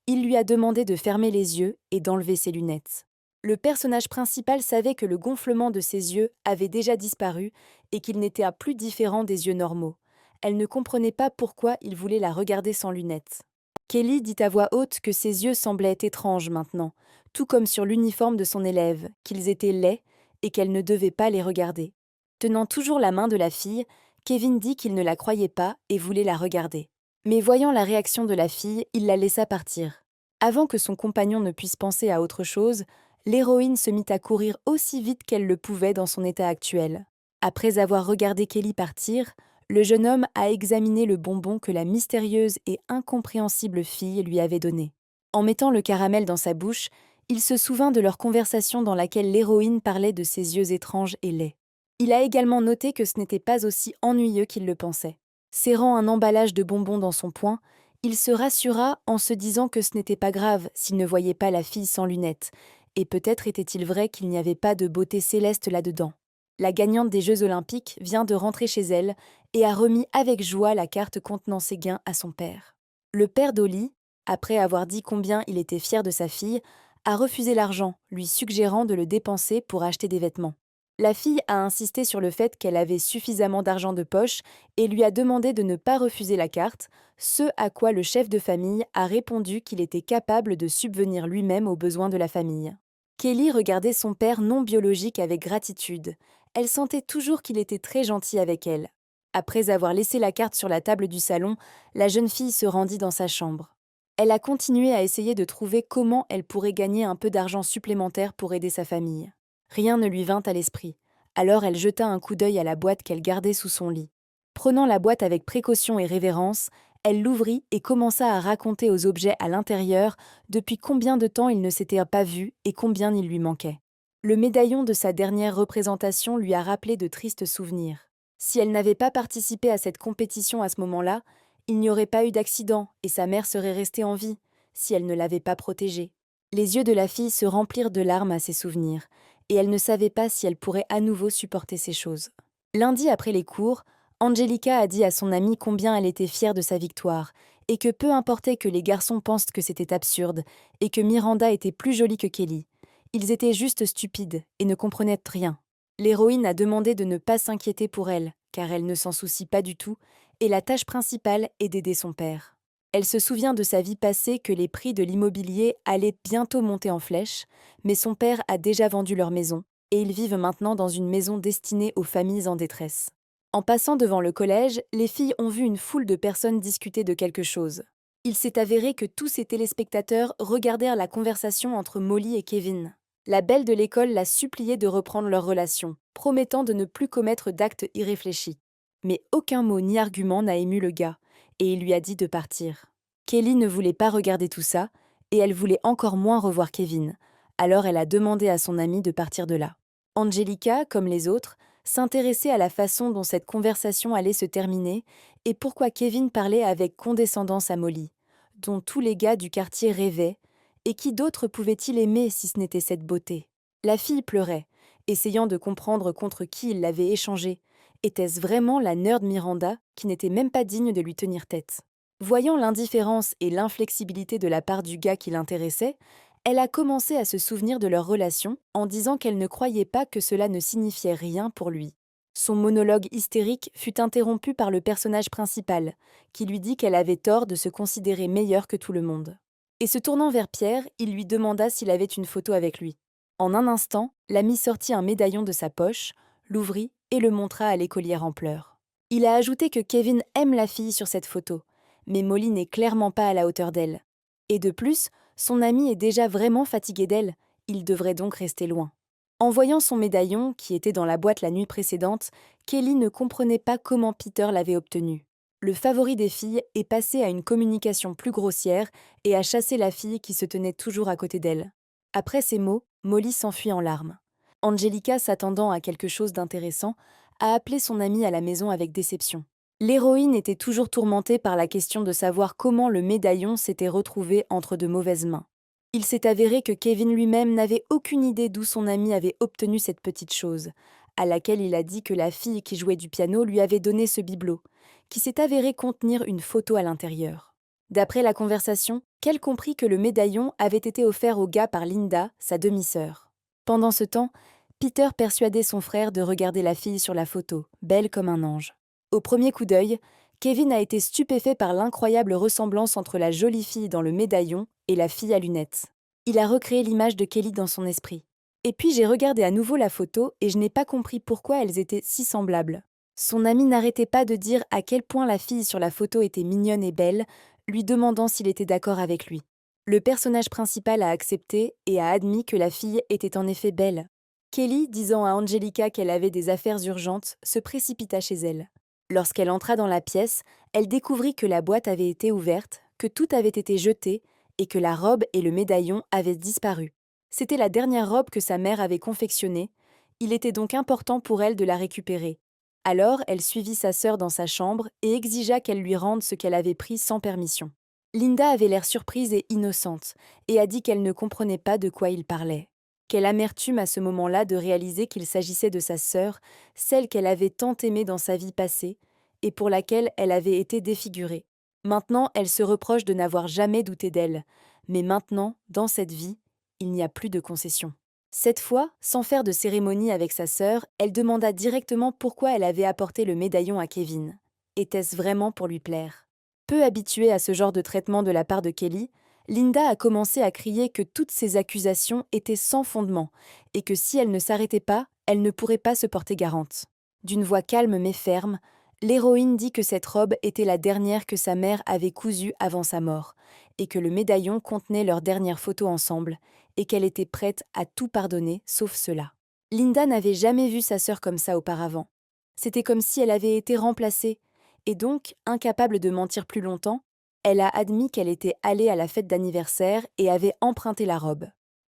il lui a demandé de fermer les yeux et d'enlever ses lunettes. Le personnage principal savait que le gonflement de ses yeux avait déjà disparu et qu'il n'était plus différent des yeux normaux. Elle ne comprenait pas pourquoi il voulait la regarder sans lunettes. Kelly dit à voix haute que ses yeux semblaient étranges maintenant, tout comme sur l'uniforme de son élève, qu'ils étaient laids et qu'elle ne devait pas les regarder. Tenant toujours la main de la fille, Kevin dit qu'il ne la croyait pas et voulait la regarder. Mais voyant la réaction de la fille, il la laissa partir. Avant que son compagnon ne puisse penser à autre chose, l'héroïne se mit à courir aussi vite qu'elle le pouvait dans son état actuel. Après avoir regardé Kelly partir, le jeune homme a examiné le bonbon que la mystérieuse et incompréhensible fille lui avait donné. En mettant le caramel dans sa bouche, il se souvint de leur conversation dans laquelle l'héroïne parlait de ses yeux étranges et laids. Il a également noté que ce n'était pas aussi ennuyeux qu'il le pensait. Serrant un emballage de bonbons dans son poing, il se rassura en se disant que ce n'était pas grave s'il ne voyait pas la fille sans lunettes, et peut-être était-il vrai qu'il n'y avait pas de beauté céleste là-dedans. La gagnante des Jeux Olympiques vient de rentrer chez elle et a remis avec joie la carte contenant ses gains à son père. Le père d'Olly, après avoir dit combien il était fier de sa fille, a refusé l'argent, lui suggérant de le dépenser pour acheter des vêtements. La fille a insisté sur le fait qu'elle avait suffisamment d'argent de poche et lui a demandé de ne pas refuser la carte, ce à quoi le chef de famille a répondu qu'il était capable de subvenir lui-même aux besoins de la famille. Kelly regardait son père non biologique avec gratitude. Elle sentait toujours qu'il était très gentil avec elle. Après avoir laissé la carte sur la table du salon, la jeune fille se rendit dans sa chambre. Elle a continué à essayer de trouver comment elle pourrait gagner un peu d'argent supplémentaire pour aider sa famille. Rien ne lui vint à l'esprit. Alors elle jeta un coup d'œil à la boîte qu'elle gardait sous son lit. Prenant la boîte avec précaution et révérence, elle l'ouvrit et commença à raconter aux objets à l'intérieur depuis combien de temps ils ne s'étaient pas vus et combien il lui manquait. Le médaillon de sa dernière représentation lui a rappelé de tristes souvenirs. Si elle n'avait pas participé à cette compétition à ce moment-là, il n'y aurait pas eu d'accident et sa mère serait restée en vie, si elle ne l'avait pas protégée. Les yeux de la fille se remplirent de larmes à ses souvenirs, et elle ne savait pas si elle pourrait à nouveau supporter ces choses. Lundi après les cours, Angelica a dit à son amie combien elle était fière de sa victoire, et que peu importait que les garçons pensent que c'était absurde, et que Miranda était plus jolie que Kelly. Ils étaient juste stupides et ne comprenaient rien. L'héroïne a demandé de ne pas s'inquiéter pour elle, car elle ne s'en soucie pas du tout, et la tâche principale est d'aider son père. Elle se souvient de sa vie passée que les prix de l'immobilier allaient bientôt monter en flèche, mais son père a déjà vendu leur maison, et ils vivent maintenant dans une maison destinée aux familles en détresse. En passant devant le collège, les filles ont vu une foule de personnes discuter de quelque chose. Il s'est avéré que tous ces téléspectateurs regardèrent la conversation entre Molly et Kevin. La belle de l'école l'a supplié de reprendre leur relation, promettant de ne plus commettre d'actes irréfléchis. Mais aucun mot ni argument n'a ému le gars, et il lui a dit de partir. Kelly ne voulait pas regarder tout ça, et elle voulait encore moins revoir Kevin, alors elle a demandé à son amie de partir de là. Angelica, comme les autres, s'intéressait à la façon dont cette conversation allait se terminer et pourquoi Kevin parlait avec condescendance à Molly, dont tous les gars du quartier rêvaient, et qui d'autre pouvait-il aimer si ce n'était cette beauté? La fille pleurait, essayant de comprendre contre qui il l'avait échangée. Était-ce vraiment la nerd Miranda qui n'était même pas digne de lui tenir tête? Voyant l'indifférence et l'inflexibilité de la part du gars qui l'intéressait, elle a commencé à se souvenir de leur relation en disant qu'elle ne croyait pas que cela ne signifiait rien pour lui. Son monologue hystérique fut interrompu par le personnage principal, qui lui dit qu'elle avait tort de se considérer meilleure que tout le monde. Et se tournant vers Pierre, il lui demanda s'il avait une photo avec lui. En un instant, l'ami sortit un médaillon de sa poche, l'ouvrit et le montra à l'écolière en pleurs. Il a ajouté que Kevin aime la fille sur cette photo, mais Molly n'est clairement pas à la hauteur d'elle. Et de plus, son ami est déjà vraiment fatigué d'elle, il devrait donc rester loin. En voyant son médaillon, qui était dans la boîte la nuit précédente, Kelly ne comprenait pas comment Peter l'avait obtenu. Le favori des filles est passé à une communication plus grossière et a chassé la fille qui se tenait toujours à côté d'elle. Après ces mots, Molly s'enfuit en larmes. Angelica, s'attendant à quelque chose d'intéressant, a appelé son amie à la maison avec déception. L'héroïne était toujours tourmentée par la question de savoir comment le médaillon s'était retrouvé entre de mauvaises mains. Il s'est avéré que Kevin lui-même n'avait aucune idée d'où son ami avait obtenu cette petite chose, à laquelle il a dit que la fille qui jouait du piano lui avait donné ce bibelot, qui s'est avéré contenir une photo à l'intérieur. D'après la conversation, Kel comprit que le médaillon avait été offert au gars par Linda, sa demi-sœur. Pendant ce temps, Peter persuadait son frère de regarder la fille sur la photo, belle comme un ange. Au premier coup d'œil, Kevin a été stupéfait par l'incroyable ressemblance entre la jolie fille dans le médaillon et la fille à lunettes. Il a recréé l'image de Kelly dans son esprit. Et puis j'ai regardé à nouveau la photo et je n'ai pas compris pourquoi elles étaient si semblables. Son ami n'arrêtait pas de dire à quel point la fille sur la photo était mignonne et belle, lui demandant s'il était d'accord avec lui. Le personnage principal a accepté et a admis que la fille était en effet belle. Kelly, disant à Angelica qu'elle avait des affaires urgentes, se précipita chez elle. Lorsqu'elle entra dans la pièce, elle découvrit que la boîte avait été ouverte, que tout avait été jeté et que la robe et le médaillon avaient disparu. C'était la dernière robe que sa mère avait confectionnée, il était donc important pour elle de la récupérer. Alors elle suivit sa sœur dans sa chambre et exigea qu'elle lui rende ce qu'elle avait pris sans permission. Linda avait l'air surprise et innocente, et a dit qu'elle ne comprenait pas de quoi il parlait. Quelle amertume à ce moment-là de réaliser qu'il s'agissait de sa sœur, celle qu'elle avait tant aimée dans sa vie passée, et pour laquelle elle avait été défigurée. Maintenant, elle se reproche de n'avoir jamais douté d'elle, mais maintenant, dans cette vie, il n'y a plus de concession. Cette fois, sans faire de cérémonie avec sa sœur, elle demanda directement pourquoi elle avait apporté le médaillon à Kevin. Était-ce vraiment pour lui plaire ? Peu habituée à ce genre de traitement de la part de Kelly, Linda a commencé à crier que toutes ces accusations étaient sans fondement et que si elle ne s'arrêtait pas, elle ne pourrait pas se porter garante. D'une voix calme mais ferme, l'héroïne dit que cette robe était la dernière que sa mère avait cousue avant sa mort et que le médaillon contenait leur dernière photo ensemble et qu'elle était prête à tout pardonner sauf cela. Linda n'avait jamais vu sa sœur comme ça auparavant. C'était comme si elle avait été remplacée et donc, incapable de mentir plus longtemps, elle a admis qu'elle était allée à la fête d'anniversaire et avait emprunté la robe.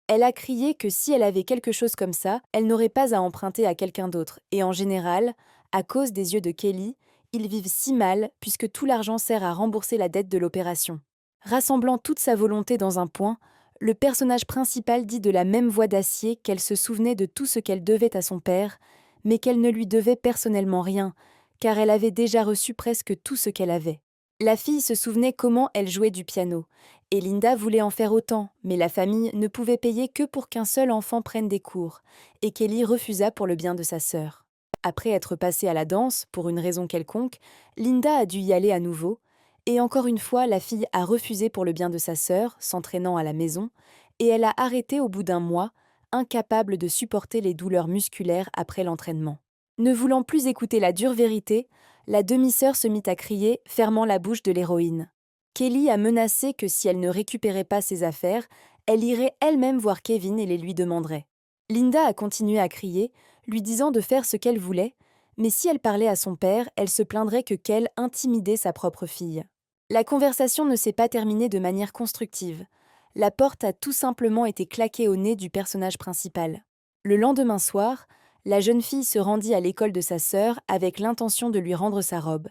Elle a crié que si elle avait quelque chose comme ça, elle n'aurait pas à emprunter à quelqu'un d'autre, et en général, à cause des yeux de Kelly, ils vivent si mal puisque tout l'argent sert à rembourser la dette de l'opération. Rassemblant toute sa volonté dans un point, le personnage principal dit de la même voix d'acier qu'elle se souvenait de tout ce qu'elle devait à son père, mais qu'elle ne lui devait personnellement rien, car elle avait déjà reçu presque tout ce qu'elle avait. La fille se souvenait comment elle jouait du piano, et Linda voulait en faire autant, mais la famille ne pouvait payer que pour qu'un seul enfant prenne des cours, et Kelly refusa pour le bien de sa sœur. Après être passée à la danse, pour une raison quelconque, Linda a dû y aller à nouveau, et encore une fois la fille a refusé pour le bien de sa sœur, s'entraînant à la maison, et elle a arrêté au bout d'un mois, incapable de supporter les douleurs musculaires après l'entraînement. Ne voulant plus écouter la dure vérité, la demi-sœur se mit à crier, fermant la bouche de l'héroïne. Kelly a menacé que si elle ne récupérait pas ses affaires, elle irait elle-même voir Kevin et les lui demanderait. Linda a continué à crier, lui disant de faire ce qu'elle voulait, mais si elle parlait à son père, elle se plaindrait que Kel intimidait sa propre fille. La conversation ne s'est pas terminée de manière constructive. La porte a tout simplement été claquée au nez du personnage principal. Le lendemain soir, la jeune fille se rendit à l'école de sa sœur avec l'intention de lui rendre sa robe.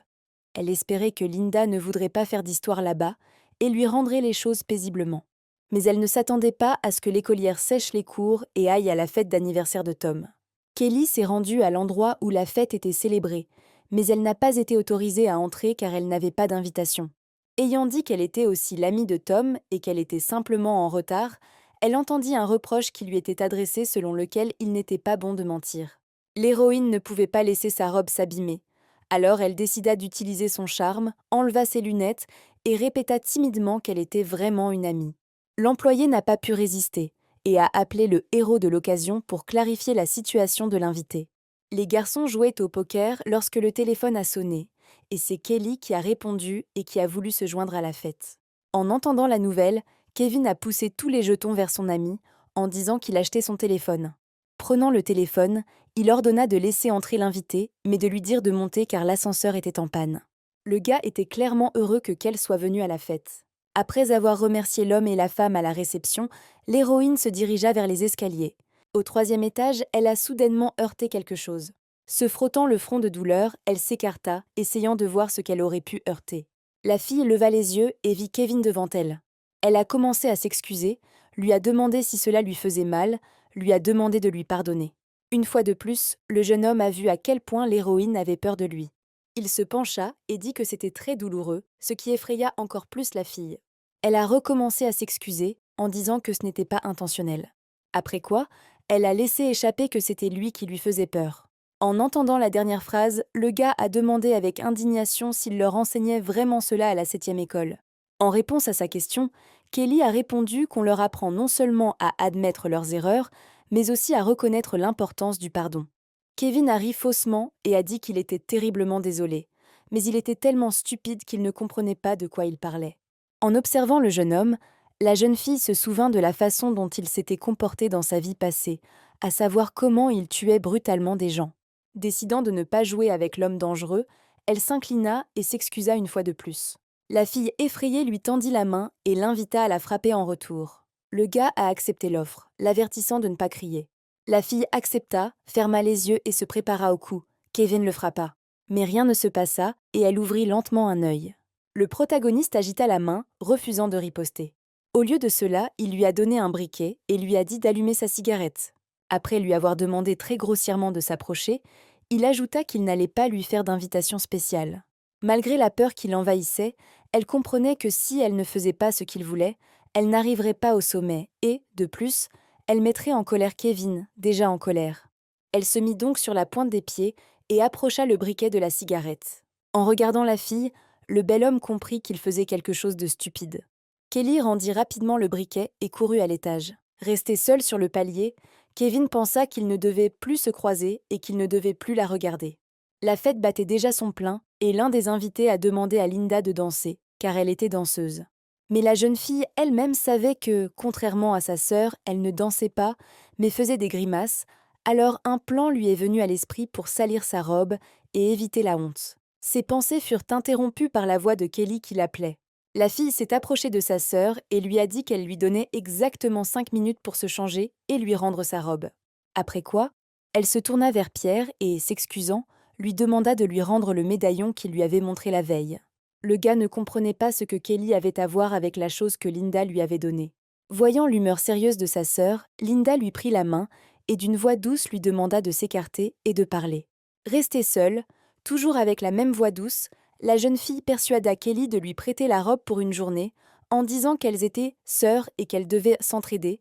Elle espérait que Linda ne voudrait pas faire d'histoire là-bas et lui rendrait les choses paisiblement. Mais elle ne s'attendait pas à ce que l'écolière sèche les cours et aille à la fête d'anniversaire de Tom. Kelly s'est rendue à l'endroit où la fête était célébrée, mais elle n'a pas été autorisée à entrer car elle n'avait pas d'invitation. Ayant dit qu'elle était aussi l'amie de Tom et qu'elle était simplement en retard, elle entendit un reproche qui lui était adressé selon lequel il n'était pas bon de mentir. L'héroïne ne pouvait pas laisser sa robe s'abîmer. Alors elle décida d'utiliser son charme, enleva ses lunettes et répéta timidement qu'elle était vraiment une amie. L'employé n'a pas pu résister et a appelé le héros de l'occasion pour clarifier la situation de l'invité. Les garçons jouaient au poker lorsque le téléphone a sonné, et c'est Kelly qui a répondu et qui a voulu se joindre à la fête. En entendant la nouvelle, Kevin a poussé tous les jetons vers son ami en disant qu'il achetait son téléphone. Prenant le téléphone, il ordonna de laisser entrer l'invité, mais de lui dire de monter car l'ascenseur était en panne. Le gars était clairement heureux que Kel soit venue à la fête. Après avoir remercié l'homme et la femme à la réception, l'héroïne se dirigea vers les escaliers. Au 3e étage, elle a soudainement heurté quelque chose. Se frottant le front de douleur, elle s'écarta, essayant de voir ce qu'elle aurait pu heurter. La fille leva les yeux et vit Kevin devant elle. Elle a commencé à s'excuser, lui a demandé si cela lui faisait mal, lui a demandé de lui pardonner. Une fois de plus, le jeune homme a vu à quel point l'héroïne avait peur de lui. Il se pencha et dit que c'était très douloureux, ce qui effraya encore plus la fille. Elle a recommencé à s'excuser en disant que ce n'était pas intentionnel. Après quoi, elle a laissé échapper que c'était lui qui lui faisait peur. En entendant la dernière phrase, le gars a demandé avec indignation s'il leur enseignait vraiment cela à la 7e école. En réponse à sa question, Kelly a répondu qu'on leur apprend non seulement à admettre leurs erreurs, mais aussi à reconnaître l'importance du pardon. Kevin a ri faussement et a dit qu'il était terriblement désolé, mais il était tellement stupide qu'il ne comprenait pas de quoi il parlait. En observant le jeune homme, la jeune fille se souvint de la façon dont il s'était comporté dans sa vie passée, à savoir comment il tuait brutalement des gens. Décidant de ne pas jouer avec l'homme dangereux, elle s'inclina et s'excusa une fois de plus. La fille effrayée lui tendit la main et l'invita à la frapper en retour. Le gars a accepté l'offre, l'avertissant de ne pas crier. La fille accepta, ferma les yeux et se prépara au coup. Kevin le frappa. Mais rien ne se passa et elle ouvrit lentement un œil. Le protagoniste agita la main, refusant de riposter. Au lieu de cela, il lui a donné un briquet et lui a dit d'allumer sa cigarette. Après lui avoir demandé très grossièrement de s'approcher, il ajouta qu'il n'allait pas lui faire d'invitation spéciale. Malgré la peur qui l'envahissait, elle comprenait que si elle ne faisait pas ce qu'il voulait, elle n'arriverait pas au sommet et, de plus, elle mettrait en colère Kevin, déjà en colère. Elle se mit donc sur la pointe des pieds et approcha le briquet de la cigarette. En regardant la fille, le bel homme comprit qu'il faisait quelque chose de stupide. Kelly rendit rapidement le briquet et courut à l'étage. Resté seul sur le palier, Kevin pensa qu'il ne devait plus se croiser et qu'il ne devait plus la regarder. La fête battait déjà son plein et l'un des invités a demandé à Linda de danser, car elle était danseuse. Mais la jeune fille elle-même savait que, contrairement à sa sœur, elle ne dansait pas, mais faisait des grimaces, alors un plan lui est venu à l'esprit pour salir sa robe et éviter la honte. Ses pensées furent interrompues par la voix de Kelly qui l'appelait. La fille s'est approchée de sa sœur et lui a dit qu'elle lui donnait exactement 5 minutes pour se changer et lui rendre sa robe. Après quoi, elle se tourna vers Pierre et, s'excusant, lui demanda de lui rendre le médaillon qu'il lui avait montré la veille. Le gars ne comprenait pas ce que Kelly avait à voir avec la chose que Linda lui avait donnée. Voyant l'humeur sérieuse de sa sœur, Linda lui prit la main et d'une voix douce lui demanda de s'écarter et de parler. Restée seule, toujours avec la même voix douce, la jeune fille persuada Kelly de lui prêter la robe pour une journée, en disant qu'elles étaient sœurs et qu'elles devaient s'entraider,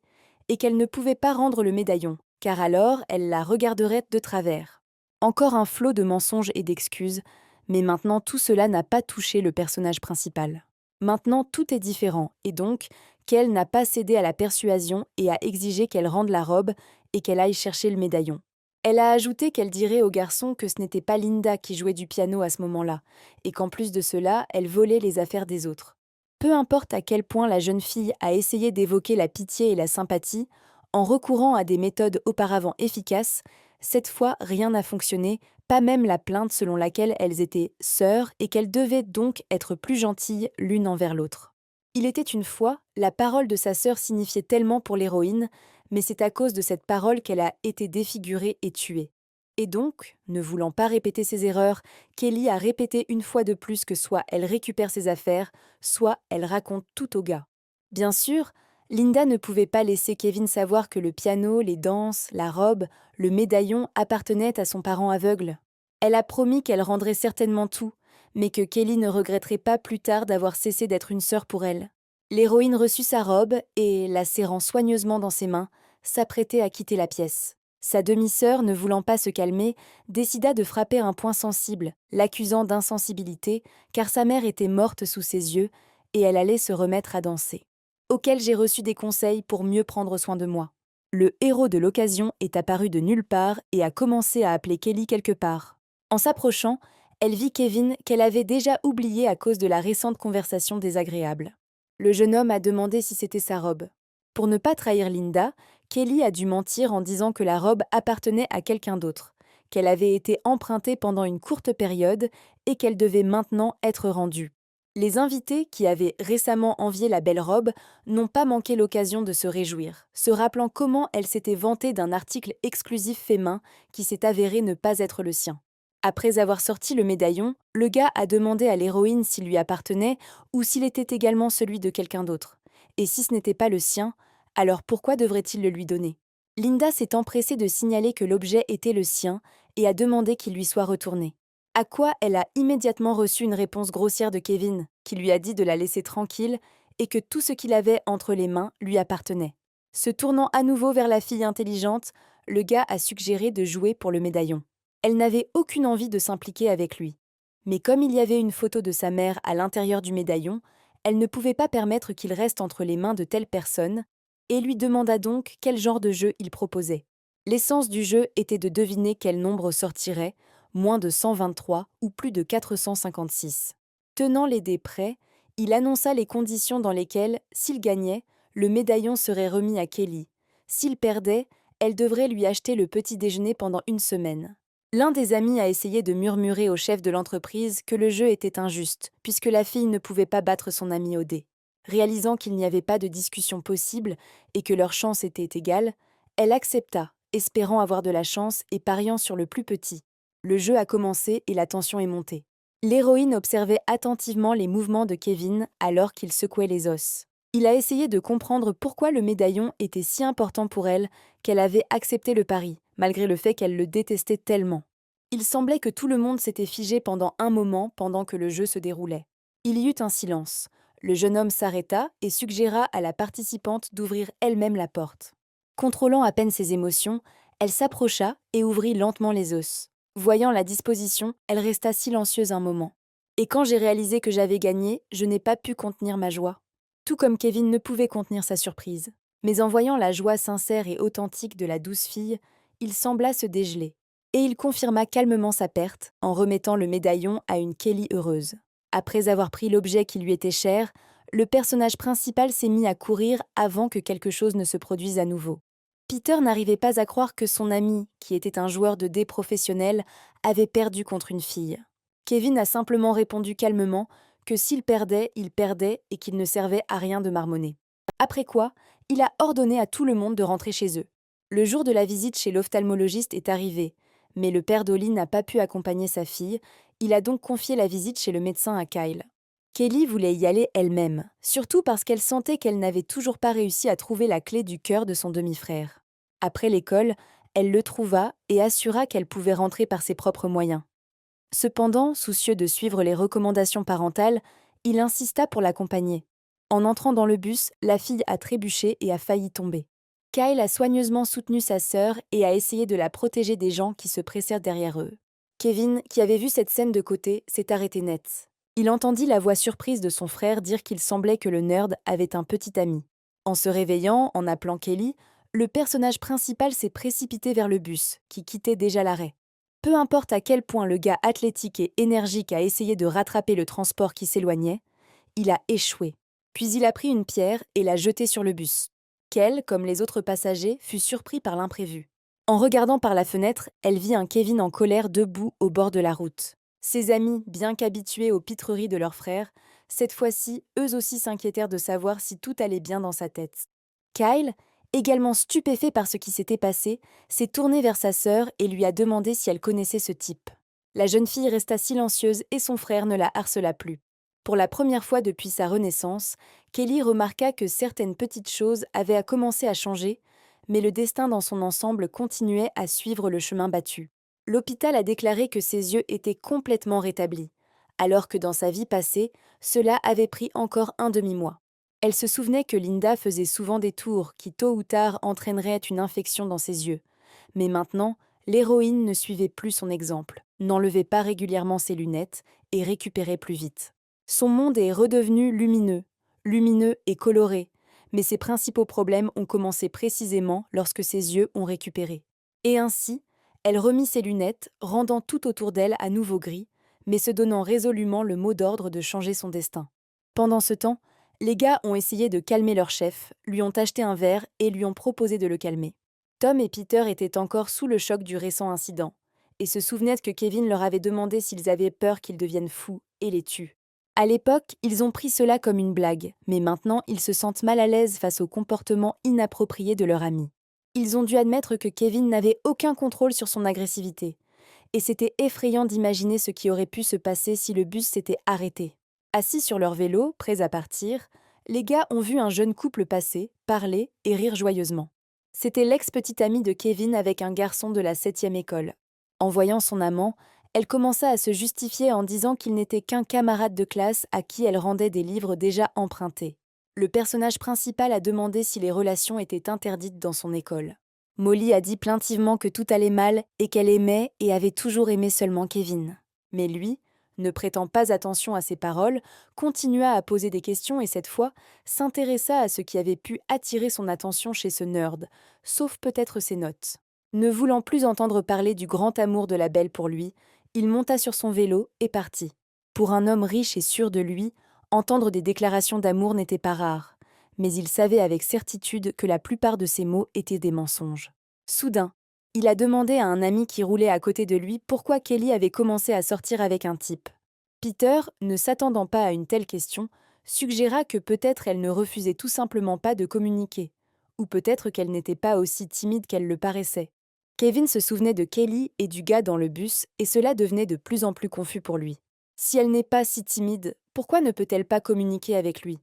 et qu'elle ne pouvait pas rendre le médaillon, car alors elle la regarderait de travers. Encore un flot de mensonges et d'excuses, mais maintenant tout cela n'a pas touché le personnage principal. Maintenant tout est différent, et donc, Kel n'a pas cédé à la persuasion et a exigé qu'elle rende la robe et qu'elle aille chercher le médaillon. Elle a ajouté qu'elle dirait au garçon que ce n'était pas Linda qui jouait du piano à ce moment-là, et qu'en plus de cela, elle volait les affaires des autres. Peu importe à quel point la jeune fille a essayé d'évoquer la pitié et la sympathie, en recourant à des méthodes auparavant efficaces, cette fois rien n'a fonctionné, pas même la plainte selon laquelle elles étaient sœurs et qu'elles devaient donc être plus gentilles l'une envers l'autre. Il était une fois, la parole de sa sœur signifiait tellement pour l'héroïne, mais c'est à cause de cette parole qu'elle a été défigurée et tuée. Et donc, ne voulant pas répéter ses erreurs, Kelly a répété une fois de plus que soit elle récupère ses affaires, soit elle raconte tout au gars. Bien sûr, Linda ne pouvait pas laisser Kevin savoir que le piano, les danses, la robe, le médaillon appartenaient à son parent aveugle. Elle a promis qu'elle rendrait certainement tout, mais que Kelly ne regretterait pas plus tard d'avoir cessé d'être une sœur pour elle. L'héroïne reçut sa robe et, la serrant soigneusement dans ses mains, s'apprêtait à quitter la pièce. Sa demi-sœur, ne voulant pas se calmer, décida de frapper un point sensible, l'accusant d'insensibilité, car sa mère était morte sous ses yeux et elle allait se remettre à danser. Auquel j'ai reçu des conseils pour mieux prendre soin de moi. Le héros de l'occasion est apparu de nulle part et a commencé à appeler Kelly quelque part. En s'approchant, elle vit Kevin qu'elle avait déjà oublié à cause de la récente conversation désagréable. Le jeune homme a demandé si c'était sa robe. Pour ne pas trahir Linda, Kelly a dû mentir en disant que la robe appartenait à quelqu'un d'autre, qu'elle avait été empruntée pendant une courte période et qu'elle devait maintenant être rendue. Les invités, qui avaient récemment envié la belle robe, n'ont pas manqué l'occasion de se réjouir, se rappelant comment elle s'était vantée d'un article exclusif fait main qui s'est avéré ne pas être le sien. Après avoir sorti le médaillon, le gars a demandé à l'héroïne s'il lui appartenait ou s'il était également celui de quelqu'un d'autre. Et si ce n'était pas le sien, alors pourquoi devrait-il le lui donner? Linda s'est empressée de signaler que l'objet était le sien et a demandé qu'il lui soit retourné. À quoi elle a immédiatement reçu une réponse grossière de Kevin, qui lui a dit de la laisser tranquille et que tout ce qu'il avait entre les mains lui appartenait. Se tournant à nouveau vers la fille intelligente, le gars a suggéré de jouer pour le médaillon. Elle n'avait aucune envie de s'impliquer avec lui. Mais comme il y avait une photo de sa mère à l'intérieur du médaillon, elle ne pouvait pas permettre qu'il reste entre les mains de telle personne, et lui demanda donc quel genre de jeu il proposait. L'essence du jeu était de deviner quel nombre sortirait, moins de 123 ou plus de 456. Tenant les dés prêts, il annonça les conditions dans lesquelles, s'il gagnait, le médaillon serait remis à Kelly. S'il perdait, elle devrait lui acheter le petit déjeuner pendant une semaine. L'un des amis a essayé de murmurer au chef de l'entreprise que le jeu était injuste, puisque la fille ne pouvait pas battre son ami au dé. Réalisant qu'il n'y avait pas de discussion possible et que leurs chances étaient égales, elle accepta, espérant avoir de la chance et pariant sur le plus petit. Le jeu a commencé et la tension est montée. L'héroïne observait attentivement les mouvements de Kevin alors qu'il secouait les os. Il a essayé de comprendre pourquoi le médaillon était si important pour elle qu'elle avait accepté le pari, malgré le fait qu'elle le détestait tellement. Il semblait que tout le monde s'était figé pendant un moment pendant que le jeu se déroulait. Il y eut un silence. Le jeune homme s'arrêta et suggéra à la participante d'ouvrir elle-même la porte. Contrôlant à peine ses émotions, elle s'approcha et ouvrit lentement les os. Voyant la disposition, elle resta silencieuse un moment. Et quand j'ai réalisé que j'avais gagné, je n'ai pas pu contenir ma joie. Tout comme Kevin ne pouvait contenir sa surprise. Mais en voyant la joie sincère et authentique de la douce fille, il sembla se dégeler. Et il confirma calmement sa perte en remettant le médaillon à une Kelly heureuse. Après avoir pris l'objet qui lui était cher, le personnage principal s'est mis à courir avant que quelque chose ne se produise à nouveau. Peter n'arrivait pas à croire que son ami, qui était un joueur de dés professionnel, avait perdu contre une fille. Kevin a simplement répondu calmement que s'il perdait, il perdait et qu'il ne servait à rien de marmonner. Après quoi, il a ordonné à tout le monde de rentrer chez eux. Le jour de la visite chez l'ophtalmologiste est arrivé, mais le père d'Ollie n'a pas pu accompagner sa fille, il a donc confié la visite chez le médecin à Kyle. Kelly voulait y aller elle-même, surtout parce qu'elle sentait qu'elle n'avait toujours pas réussi à trouver la clé du cœur de son demi-frère. Après l'école, elle le trouva et assura qu'elle pouvait rentrer par ses propres moyens. Cependant, soucieux de suivre les recommandations parentales, il insista pour l'accompagner. En entrant dans le bus, la fille a trébuché et a failli tomber. Kyle a soigneusement soutenu sa sœur et a essayé de la protéger des gens qui se pressèrent derrière eux. Kevin, qui avait vu cette scène de côté, s'est arrêté net. Il entendit la voix surprise de son frère dire qu'il semblait que le nerd avait un petit ami. En se réveillant, en appelant Kelly, le personnage principal s'est précipité vers le bus, qui quittait déjà l'arrêt. Peu importe à quel point le gars athlétique et énergique a essayé de rattraper le transport qui s'éloignait, il a échoué. Puis il a pris une pierre et l'a jetée sur le bus. Kel, comme les autres passagers, fut surpris par l'imprévu. En regardant par la fenêtre, elle vit un Kevin en colère debout au bord de la route. Ses amis, bien qu'habitués aux pitreries de leur frère, cette fois-ci, eux aussi s'inquiétèrent de savoir si tout allait bien dans sa tête. Kyle, également stupéfait par ce qui s'était passé, s'est tourné vers sa sœur et lui a demandé si elle connaissait ce type. La jeune fille resta silencieuse et son frère ne la harcela plus. Pour la première fois depuis sa renaissance, Kelly remarqua que certaines petites choses avaient commencé à changer, mais le destin dans son ensemble continuait à suivre le chemin battu. L'hôpital a déclaré que ses yeux étaient complètement rétablis, alors que dans sa vie passée, cela avait pris encore un demi-mois. Elle se souvenait que Linda faisait souvent des tours qui, tôt ou tard, entraîneraient une infection dans ses yeux. Mais maintenant, l'héroïne ne suivait plus son exemple, n'enlevait pas régulièrement ses lunettes et récupérait plus vite. Son monde est redevenu lumineux et coloré, mais ses principaux problèmes ont commencé précisément lorsque ses yeux ont récupéré. Et ainsi, elle remit ses lunettes, rendant tout autour d'elle à nouveau gris, mais se donnant résolument le mot d'ordre de changer son destin. Pendant ce temps, les gars ont essayé de calmer leur chef, lui ont acheté un verre et lui ont proposé de le calmer. Tom et Peter étaient encore sous le choc du récent incident, et se souvenaient que Kevin leur avait demandé s'ils avaient peur qu'ils deviennent fous et les tuent. À l'époque, ils ont pris cela comme une blague, mais maintenant ils se sentent mal à l'aise face au comportement inapproprié de leur ami. Ils ont dû admettre que Kevin n'avait aucun contrôle sur son agressivité, et c'était effrayant d'imaginer ce qui aurait pu se passer si le bus s'était arrêté. Assis sur leur vélo, prêts à partir, les gars ont vu un jeune couple passer, parler et rire joyeusement. C'était l'ex-petite amie de Kevin avec un garçon de la 7e école. En voyant son amant, elle commença à se justifier en disant qu'il n'était qu'un camarade de classe à qui elle rendait des livres déjà empruntés. Le personnage principal a demandé si les relations étaient interdites dans son école. Molly a dit plaintivement que tout allait mal et qu'elle aimait et avait toujours aimé seulement Kevin. Mais lui, ne prêtant pas attention à ses paroles, continua à poser des questions et cette fois s'intéressa à ce qui avait pu attirer son attention chez ce nerd, sauf peut-être ses notes. Ne voulant plus entendre parler du grand amour de la belle pour lui, il monta sur son vélo et partit. Pour un homme riche et sûr de lui, entendre des déclarations d'amour n'était pas rare, mais il savait avec certitude que la plupart de ces mots étaient des mensonges. Soudain, il a demandé à un ami qui roulait à côté de lui pourquoi Kelly avait commencé à sortir avec un type. Peter, ne s'attendant pas à une telle question, suggéra que peut-être elle ne refusait tout simplement pas de communiquer, ou peut-être qu'elle n'était pas aussi timide qu'elle le paraissait. Kevin se souvenait de Kelly et du gars dans le bus, et cela devenait de plus en plus confus pour lui. Si elle n'est pas si timide, pourquoi ne peut-elle pas communiquer avec lui?